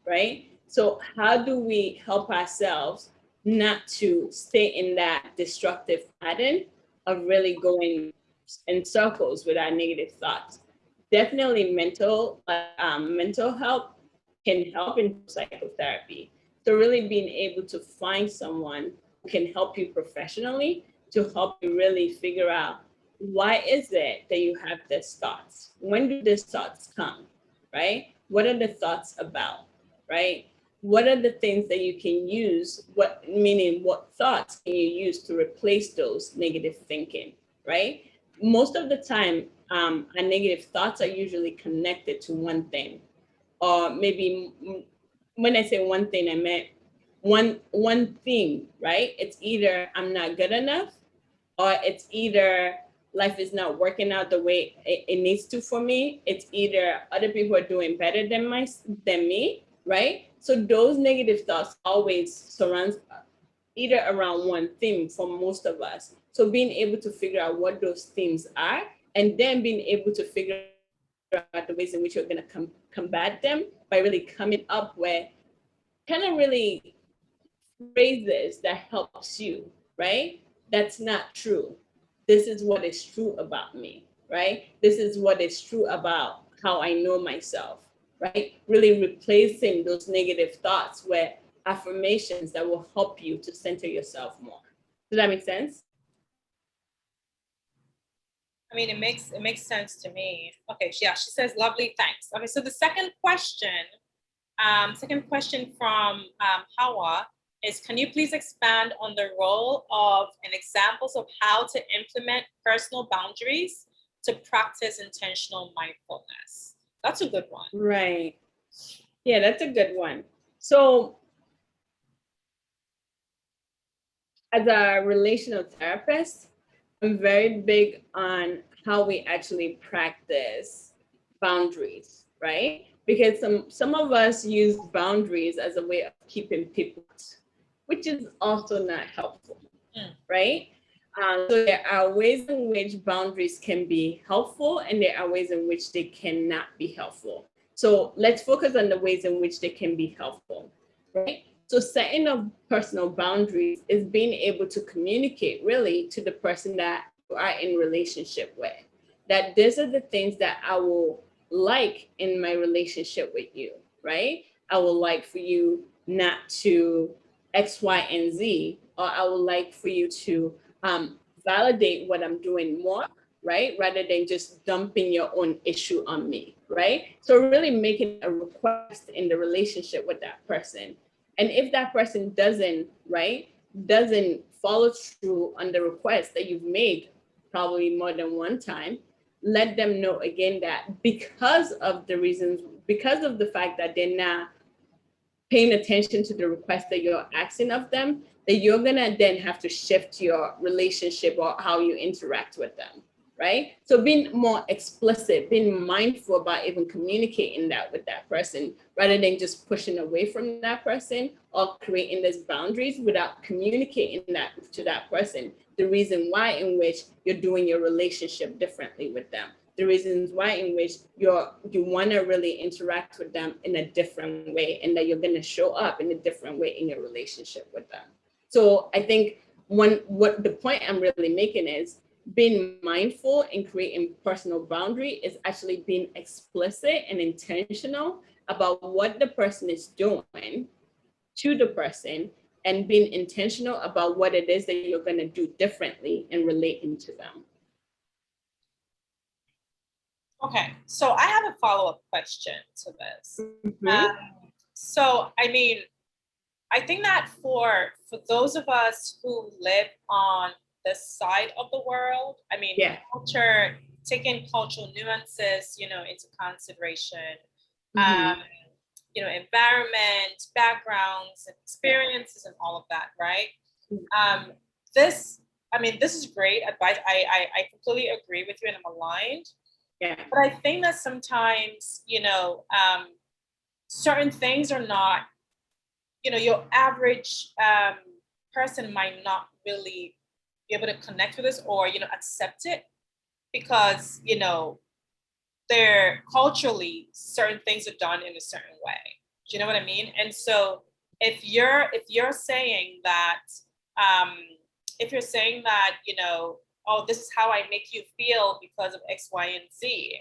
right? So how do we help ourselves not to stay in that destructive pattern of really going in circles with our negative thoughts? Definitely mental health can help in psychotherapy. So really being able to find someone who can help you professionally to help you really figure out, why is it that you have these thoughts? When do these thoughts come, right? What are the thoughts about, right? What are the things that you can use? What thoughts can you use to replace those negative thinking, right? Most of the time, our negative thoughts are usually connected to one thing, or maybe when I say one thing, I meant one thing, right? It's either I'm not good enough, or it's either life is not working out the way it needs to for me. It's either other people are doing better than me, right? So those negative thoughts always surround either around one theme for most of us. So being able to figure out what those themes are, and then being able to figure out the ways in which you're going to combat them by really coming up with kind of really phrases that helps you, right? That's not true. This is what is true about me, right? This is what is true about how I know myself, right? Really replacing those negative thoughts with affirmations that will help you to center yourself more. Does that make sense? I mean, it makes sense to me. Okay, yeah, she says, lovely, thanks. Okay, so the second question from Hawa is, can you please expand on the role of and examples of how to implement personal boundaries to practice intentional mindfulness? That's a good one. Right. Yeah, that's a good one. So as a relational therapist, I'm very big on how we actually practice boundaries, right? Because some of us use boundaries as a way of keeping people out, which is also not helpful, right? So there are ways in which boundaries can be helpful, and there are ways in which they cannot be helpful. So let's focus on the ways in which they can be helpful, right? So setting of personal boundaries is being able to communicate really to the person that you are in relationship with, that these are the things that I will like in my relationship with you, right? I would like for you not to X, Y, and Z, or I would like for you to validate what I'm doing more, right? Rather than just dumping your own issue on me, right? So really making a request in the relationship with that person. And if that person doesn't, right, doesn't follow through on the request that you've made probably more than one time, let them know again that because of the reasons, because of the fact that they're not paying attention to the request that you're asking of them, that you're gonna then have to shift your relationship or how you interact with them, right? So being more explicit, being mindful about even communicating that with that person, rather than just pushing away from that person or creating these boundaries without communicating that to that person, the reason why in which you're doing your relationship differently with them, the reasons why in which you want to really interact with them in a different way, and that you're going to show up in a different way in your relationship with them. So I think what the point I'm really making is being mindful and creating personal boundary is actually being explicit and intentional about what the person is doing to the person, and being intentional about what it is that you're going to do differently in relating to them. Okay, so I have a follow-up question to this. Mm-hmm. So, I mean, I think that for those of us who live on this side of the world, I mean, Yeah. culture, taking cultural nuances, into consideration, Mm-hmm. Environment, backgrounds, experiences, and all of that, right? Mm-hmm. This is great advice. I completely agree with you, and I'm aligned. Yeah. But I think that sometimes, certain things are not, your average person might not really be able to connect with this or, accept it because, they're culturally certain things are done in a certain way. Do you know what I mean? And so if you're saying that, um, oh, this is how I make you feel because of X, Y, and Z.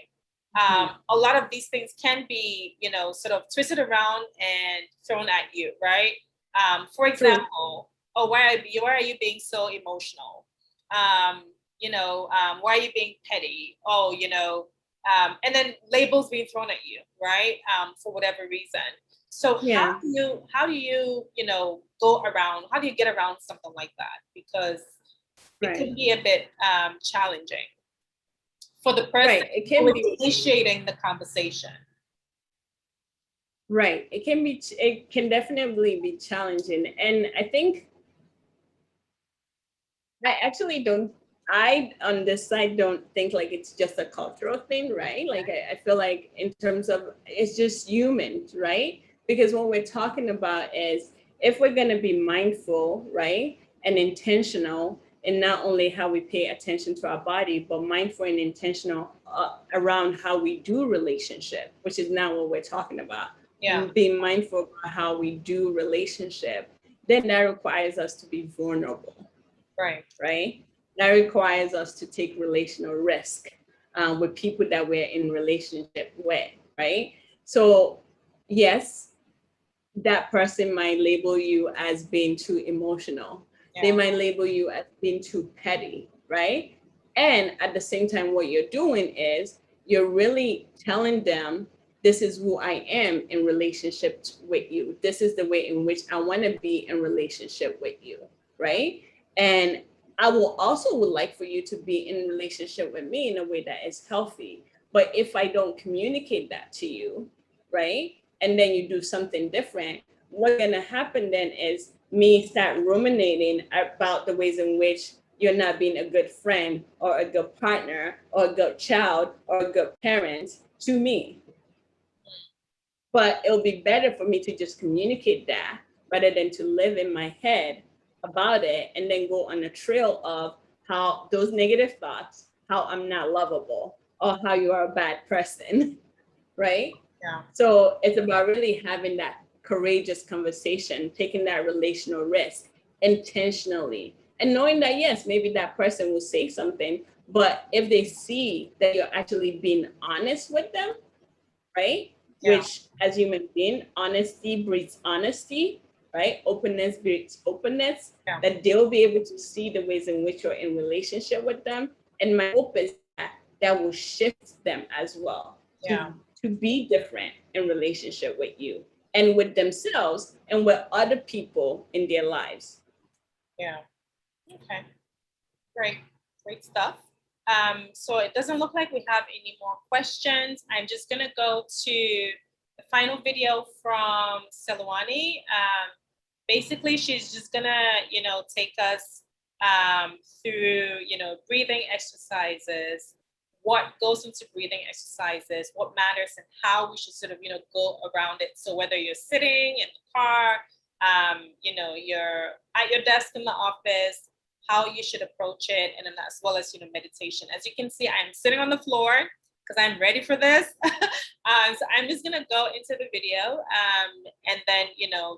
A lot of these things can be, sort of twisted around and thrown at you, right? For example, oh, why are you being so emotional? Why are you being petty? Oh, and then labels being thrown at you, right? For whatever reason. So Yeah. how do you go around? How do you get around something like that? Because it can be a bit challenging for the person who is initiating the conversation. Right. It can definitely be challenging. And I think I on this side don't think like it's just a cultural thing, right? Like I feel like in terms of it's just human, right? Because what we're talking about is if we're going to be mindful, right? And intentional in not only how we pay attention to our body, but mindful and intentional around how we do relationship, which is now what we're talking about. Yeah. Being mindful about how we do relationship, then that requires us to be vulnerable. Right. That requires us to take relational risk with people that we're in relationship with. Right. So, yes, that person might label you as being too emotional. Yeah. They might label you as being too petty. Right. And at the same time, what you're doing is you're really telling them, this is who I am in relationship with you. This is the way in which I want to be in relationship with you. Right. And I would like for you to be in relationship with me in a way that is healthy. But if I don't communicate that to you, right, and then you do something different, what's gonna happen then is me start ruminating about the ways in which you're not being a good friend or a good partner or a good child or a good parent to me. But it'll be better for me to just communicate that rather than to live in my head about it and then go on a trail of how those negative thoughts, how I'm not lovable or how you are a bad person, right? Yeah. So it's about really having that courageous conversation, taking that relational risk intentionally, and knowing that, yes, maybe that person will say something, but if they see that you're actually being honest with them, right? Yeah. Which, as human being, honesty breeds honesty, right? Openness breeds openness, Yeah. that they'll be able to see the ways in which you're in relationship with them. And my hope is that that will shift them as well Yeah. to be different in relationship with you and with themselves and with other people in their lives. Yeah. Okay. Great stuff. So it doesn't look like we have any more questions. I'm just gonna go to the final video from Salami. Basically, she's just gonna, take us through, breathing exercises, what goes into breathing exercises, what matters, and how we should sort of, go around it. So whether you're sitting in the car, you're at your desk in the office, how you should approach it, and then as well as, meditation. As you can see, I'm sitting on the floor because I'm ready for this. So I'm just gonna go into the video and then,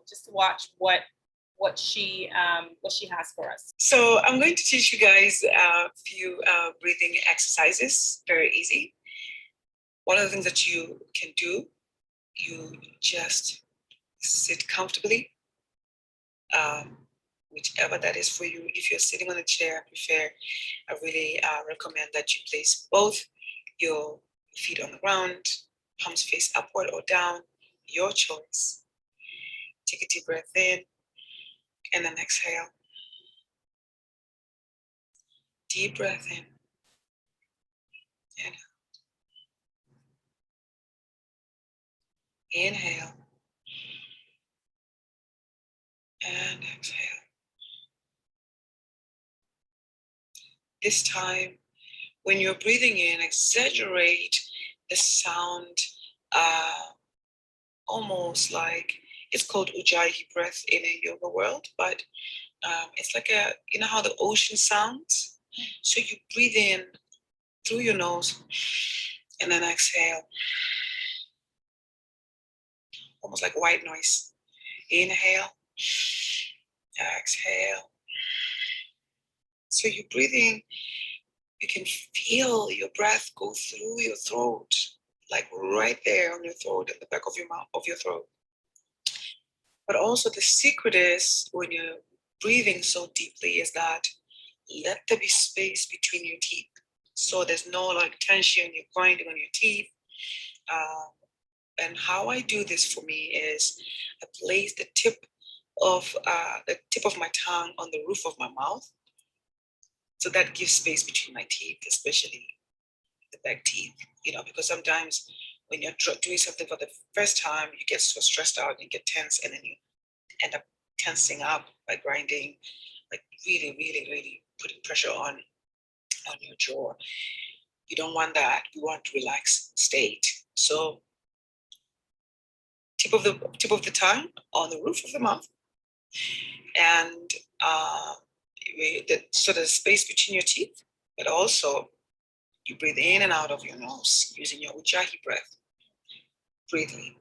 just watch what she has for us. So I'm going to teach you guys a few breathing exercises, very easy. One of the things that you can do, you just sit comfortably, whichever that is for you. If you're sitting on a chair, I really recommend that you place both your feet on the ground, palms face upward or down, your choice. Take a deep breath in and then exhale. Deep breath in and out. Inhale and exhale. This time, when you're breathing in, exaggerate the sound, almost like, it's called Ujjayi breath in a yoga world, but it's like you know how the ocean sounds? So you breathe in through your nose and then exhale, almost like white noise. Inhale, exhale. So you're breathing, you can feel your breath go through your throat, like right there on your throat, at the back of your mouth, of your throat. But also the secret is, when you're breathing so deeply, is that let there be space between your teeth. So there's no like tension, you're grinding on your teeth. And how I do this for me is I place the tip of my tongue on the roof of my mouth. So that gives space between my teeth, especially the back teeth, because sometimes when you're doing something for the first time, you get so stressed out and you get tense, and then you end up tensing up by grinding, like really, really, really putting pressure on your jaw. You don't want that. You want relaxed state. So tip of the tongue on the roof of the mouth, and so there's space between your teeth, but also you breathe in and out of your nose using your Ujjayi breath. Breathe in.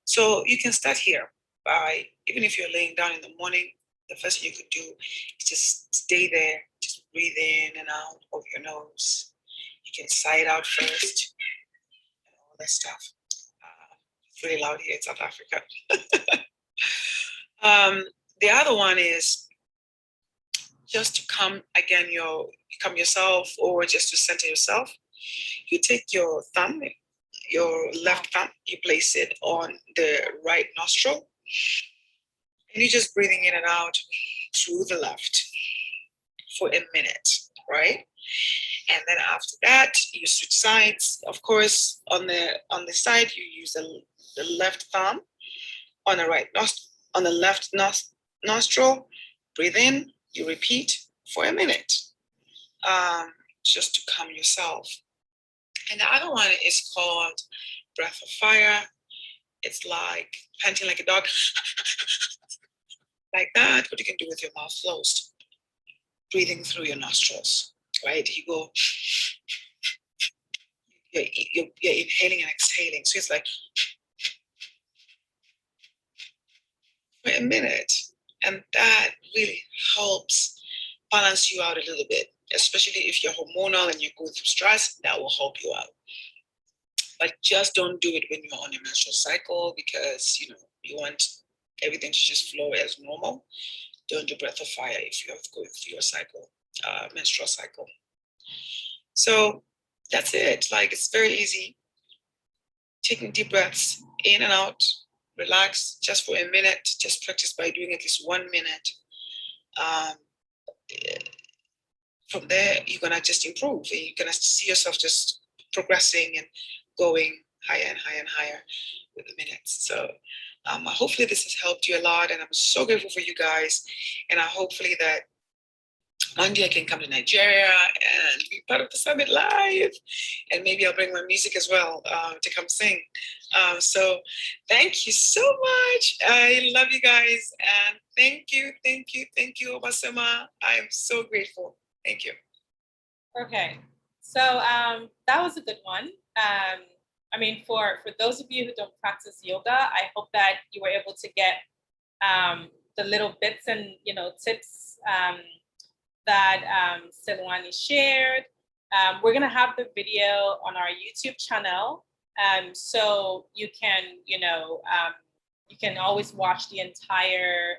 So you can start here by, even if you're laying down in the morning, the first thing you could do is just stay there, just breathe in and out of your nose. You can sigh it out first, and all that stuff. It's really loud here in South Africa. The other one is just to calm yourself, or just to center yourself. You take your thumb, your left thumb, you place it on the right nostril, and you're just breathing in and out through the left for a minute, right? And then after that, you switch sides. Of course, on the side, you use the left thumb on the left nostril. Breathe in. You repeat for a minute, just to calm yourself. And the other one is called breath of fire. It's like panting like a dog, like that, but you can do with your mouth closed, breathing through your nostrils, right? You go, you're inhaling and exhaling. So it's like, for a minute. And that really helps balance you out a little bit, especially if you're hormonal and you're going through stress, that will help you out. But just don't do it when you're on a menstrual cycle, because you want everything to just flow as normal. Don't do breath of fire if you're going through your cycle, menstrual cycle. So that's it. Like, it's very easy. Taking deep breaths in and out, relax just for a minute. Just practice by doing at least 1 minute. From there, you're gonna just improve, and you're gonna see yourself just progressing and going higher and higher and higher with the minutes. So hopefully this has helped you a lot, and I'm so grateful for you guys. And hopefully that one day I can come to Nigeria and be part of the summit live, and maybe I'll bring my music as well to come sing. So thank you so much. I love you guys, and thank you, Obaasema. I am so grateful. Thank you. Okay, so that was a good one. I mean, for those of you who don't practice yoga, I hope that you were able to get the little bits and tips that Silwani shared. We're gonna have the video on our YouTube channel, so you can you can always watch the entire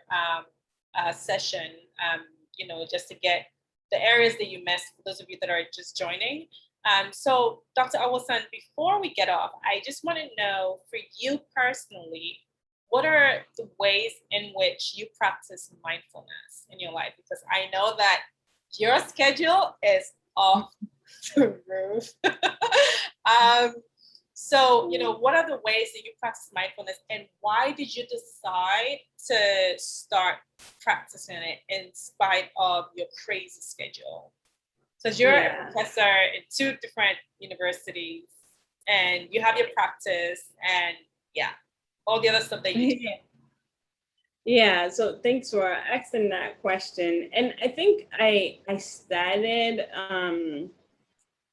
session, just to get the areas that you missed for those of you that are just joining. So Dr. Awasan, before we get off, I just want to know, for you personally, what are the ways in which you practice mindfulness in your life? Because I know that your schedule is off the roof. So, what are the ways that you practice mindfulness, and why did you decide to start practicing it in spite of your crazy schedule? Because you're a professor in 2 different universities, and you have your practice, and all the other stuff that you do. Yeah, so thanks for asking that question. And I think I started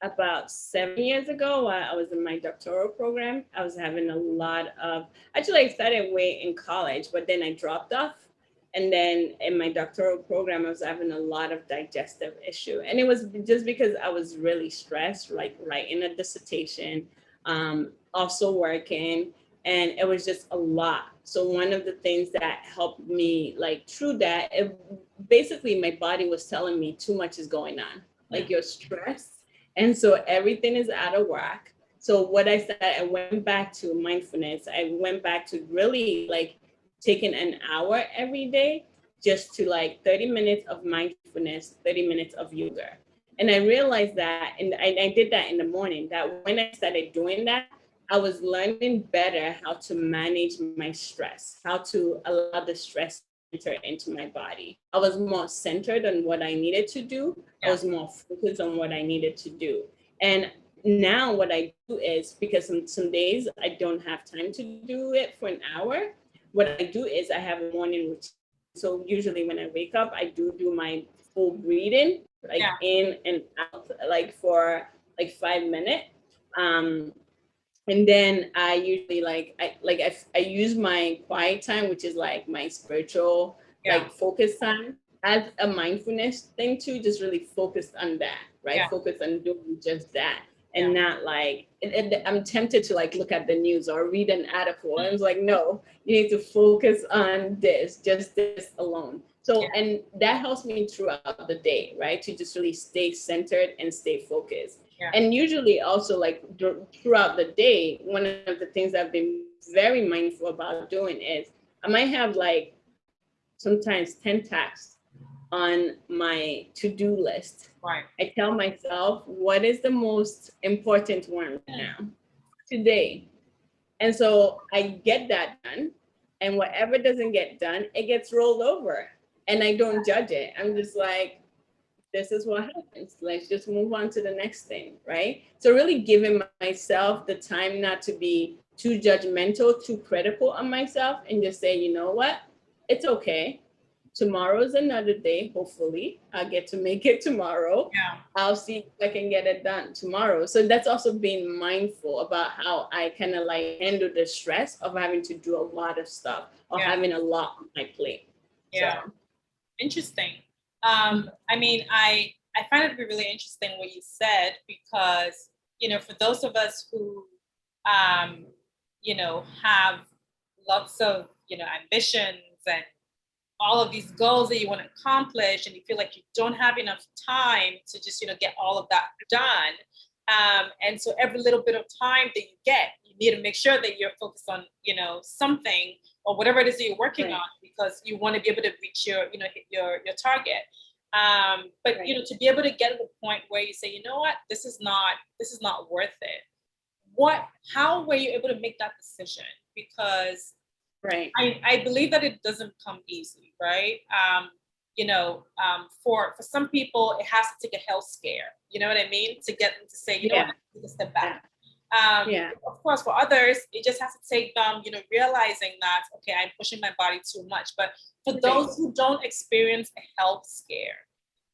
about 7 years ago while I was in my doctoral program. I was having a lot of, actually I started way in college, but then I dropped off. And then in my doctoral program, I was having a lot of digestive issue. And it was just because I was really stressed, like writing a dissertation, also working, and it was just a lot. So one of the things that helped me through that, basically my body was telling me too much is going on, like you're stressed. And so everything is out of whack. So what I said, I went back to mindfulness. I went back to really taking an hour every day, just to 30 minutes of mindfulness, 30 minutes of yoga. And I realized that, and I did that in the morning, that when I started doing that, I was learning better how to manage my stress, how to allow the stress to enter into my body. I was more centered on what I needed to do. I was more focused on what I needed to do. And now what I do is, because some days I don't have time to do it for an hour, what I do is I have a morning routine. So usually when I wake up, I do my full breathing, in and out, for 5 minutes. And then I usually I use my quiet time, which is my spiritual focus time, as a mindfulness thing too, just really focused on that, right? Focus on doing just that. And not I'm tempted to look at the news or read an article. And I was like, no, you need to focus on this, just this alone. So, and that helps me throughout the day, right? To just really stay centered and stay focused. And usually also throughout the day, one of the things I've been very mindful about doing is I might have sometimes 10 tasks on my to-do list. Right. I tell myself, what is the most important one right now, today? And so I get that done, and whatever doesn't get done, it gets rolled over, and I don't judge it. I'm just like, this is what happens. Let's just move on to the next thing, right? So really giving myself the time not to be too judgmental, too critical on myself, and just say, you know what? It's okay tomorrow's another day. Hopefully, I'll get to make it tomorrow. Yeah. I'll see if I can get it done tomorrow. So that's also being mindful about how I kind of like handle the stress of having to do a lot of stuff or Yeah. having a lot on my plate. Yeah. So, Interesting. I mean, I find it to be really interesting what you said because, for those of us who, have lots of, ambitions and all of these goals that you want to accomplish, and you feel like you don't have enough time to just, get all of that done. And so every little bit of time that you get, you need to make sure that you're focused on, something or whatever it is that you're working Right. on, because you want to be able to reach your, hit your target. But Right. to be able to get to the point where you say, you know what, this is not worth it. How were you able to make that decision? Because Right. I believe that it doesn't come easy, right? For some people, it has to take a health scare. You know what I mean? To get them to say, you know what, Yeah. I need to step back. Yeah. Of course, for others, it just has to take them, realizing that, okay, I'm pushing my body too much. But for those who don't experience a health scare,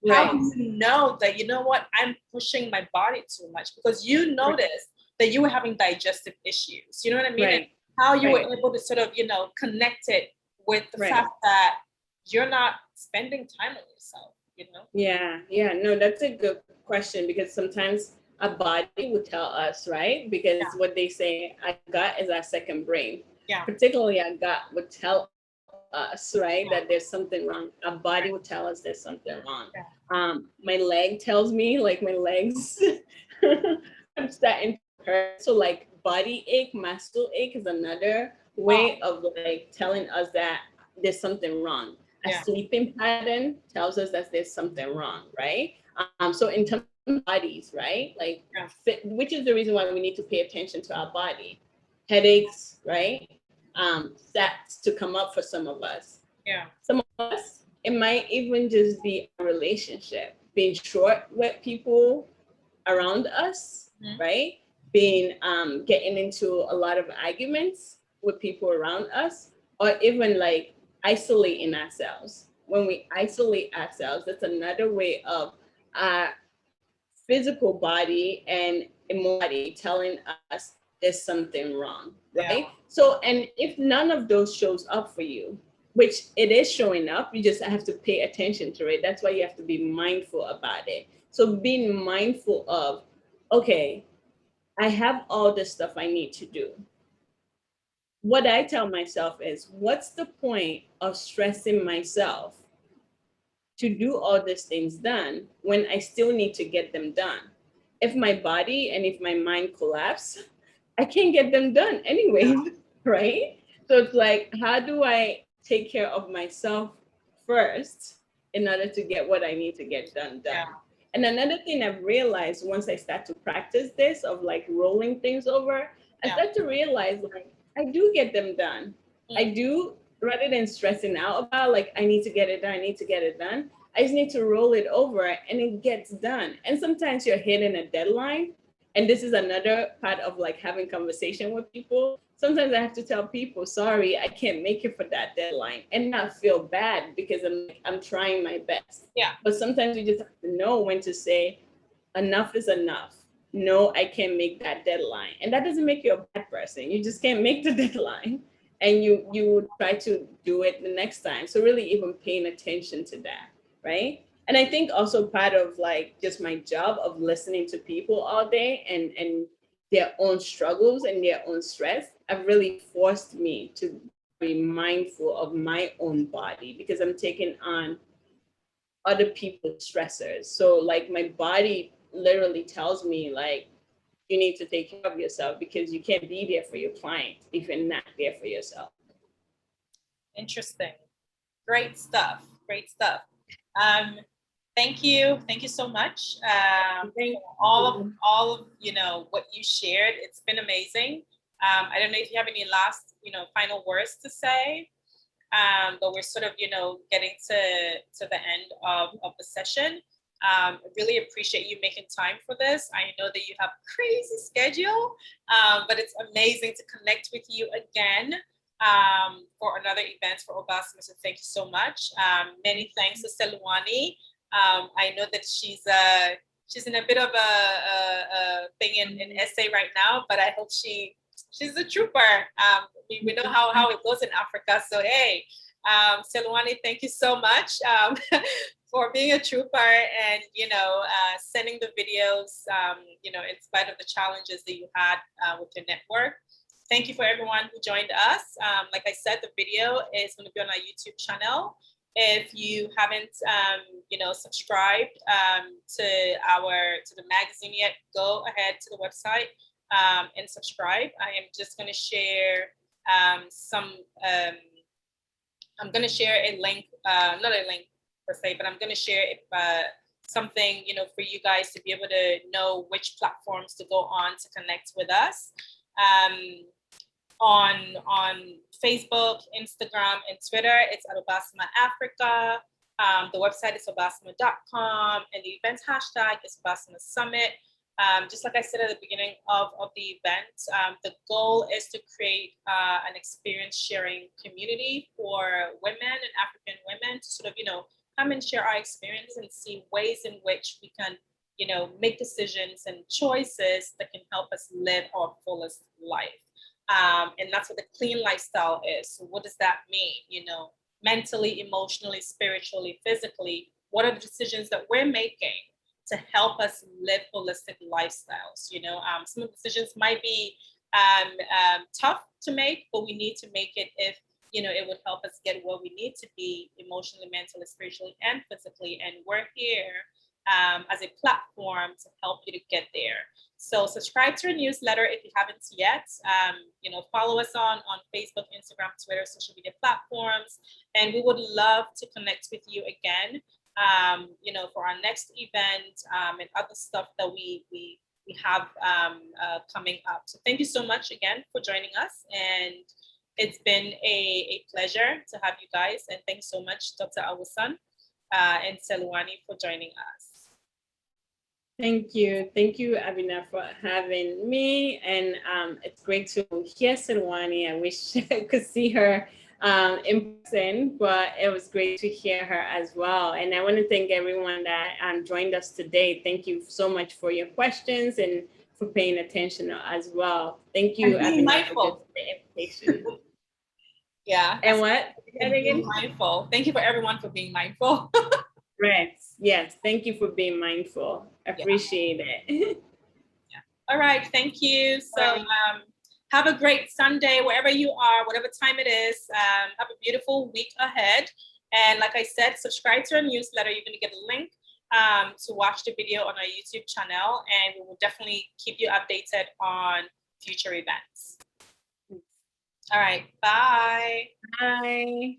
how do you know that, you know what, I'm pushing my body too much? Because you noticed that you were having digestive issues. You know what I mean? And Right. how you were Right. able to sort of, connect it with the Right. fact that you're not spending time on yourself. Yeah, yeah, no, that's a good question because sometimes our body will tell us, right? Because Yeah. what they say, our gut is our second brain. Yeah. Particularly, our gut would tell us, right, Yeah. that there's something wrong. Our body will tell us there's something wrong. Yeah. My leg tells me, like my legs, I'm starting to hurt. So, like body ache, muscle ache is another way of like telling us that there's something wrong. A Yeah. sleeping pattern tells us that there's something wrong, right? So in terms of bodies, right? Like, Yeah. which is the reason why we need to pay attention to our body. Headaches, right? That's to come up for some of us. Yeah. Some of us, it might even just be a relationship, being short with people around us, right? Being getting into a lot of arguments with people around us, or even like isolating ourselves. When we isolate ourselves, that's another way of our physical body and emotion telling us there's something wrong, right? Yeah. So, and if none of those shows up for you, which it is showing up, you just have to pay attention to it. That's why you have to be mindful about it. So, being mindful of, okay, I have all this stuff I need to do. What I tell myself is, what's the point of stressing myself to do all these things done when I still need to get them done? If my body and if my mind collapse, I can't get them done anyways, right? So it's like, how do I take care of myself first in order to get what I need to get done? Yeah. And another thing I've realized once I start to practice this of like rolling things over, I start to realize like I do get them done. I do, rather than stressing out about like I need to get it done, I need to get it done. I just need to roll it over and it gets done. And sometimes you're hitting a deadline. And this is another part of like having conversation with people. Sometimes I have to tell people, sorry, I can't make it for that deadline, and not feel bad because I'm trying my best. Yeah. But sometimes you just have to know when to say enough is enough. No, I can't make that deadline. And that doesn't make you a bad person. You just can't make the deadline. And you try to do it the next time. So really even paying attention to that, right? And I think also part of like just my job of listening to people all day and their own struggles and their own stress have really forced me to be mindful of my own body because I'm taking on other people's stressors. So like my body literally tells me like you need to take care of yourself because you can't be there for your client if you're not there for yourself. Interesting. Great stuff. Great stuff. Thank you so much for all of what you shared. It's been amazing. I don't know if you have any last final words to say, but we're sort of getting to the end of the session. I really appreciate you making time for this. I know that you have a crazy schedule, but it's amazing to connect with you again. for another event for Obaasema. So thank you so much. Many thanks to Salami. I know that she's in a bit of a thing in essay right now, but I hope she's a trooper. We know how it goes in Africa. So hey, Salami, thank you so much for being a trooper and sending the videos. In spite of the challenges that you had with your network. Thank you for everyone who joined us. Like I said, the video is going to be on our YouTube channel. If you haven't, subscribed to the magazine yet, go ahead to the website and subscribe. I am just going to share I'm going to share a link, not a link per se, but I'm going to share something, for you guys to be able to know which platforms to go on to connect with us. On Facebook, Instagram, and Twitter, it's at Obaasema Africa. The website is obaasema.com, and the event hashtag is Obaasema Summit. Just like I said at the beginning of the event, the goal is to create an experience sharing community for women and African women to sort of, come and share our experience and see ways in which we can, make decisions and choices that can help us live our fullest life. And that's what the clean lifestyle is. So what does that mean? Mentally, emotionally, spiritually, physically, what are the decisions that we're making to help us live holistic lifestyles? Some of the decisions might be tough to make, but we need to make it if, it would help us get where we need to be emotionally, mentally, spiritually, and physically. And we're here as a platform to help you to get there. So subscribe to our newsletter if you haven't yet. Follow us on Facebook, Instagram, Twitter, social media platforms. And we would love to connect with you again, for our next event and other stuff that we have coming up. So thank you so much again for joining us. And it's been a pleasure to have you guys. And thanks so much, Dr. Awusan and Salami, for joining us. Thank you, Abina, for having me. And it's great to hear Salwani. I wish I could see her in person, but it was great to hear her as well. And I want to thank everyone that joined us today. Thank you so much for your questions and for paying attention as well. Thank you, Abina, for the invitation. Yeah. And what? Being mindful. Thank you for everyone for being mindful. Right. Yes. Thank you for being mindful. Appreciate it. Yeah. All right. Thank you. So have a great Sunday wherever you are, whatever time it is. Have a beautiful week ahead. And like I said, subscribe to our newsletter. You're going to get a link to watch the video on our YouTube channel. And we will definitely keep you updated on future events. All right. Bye. Bye.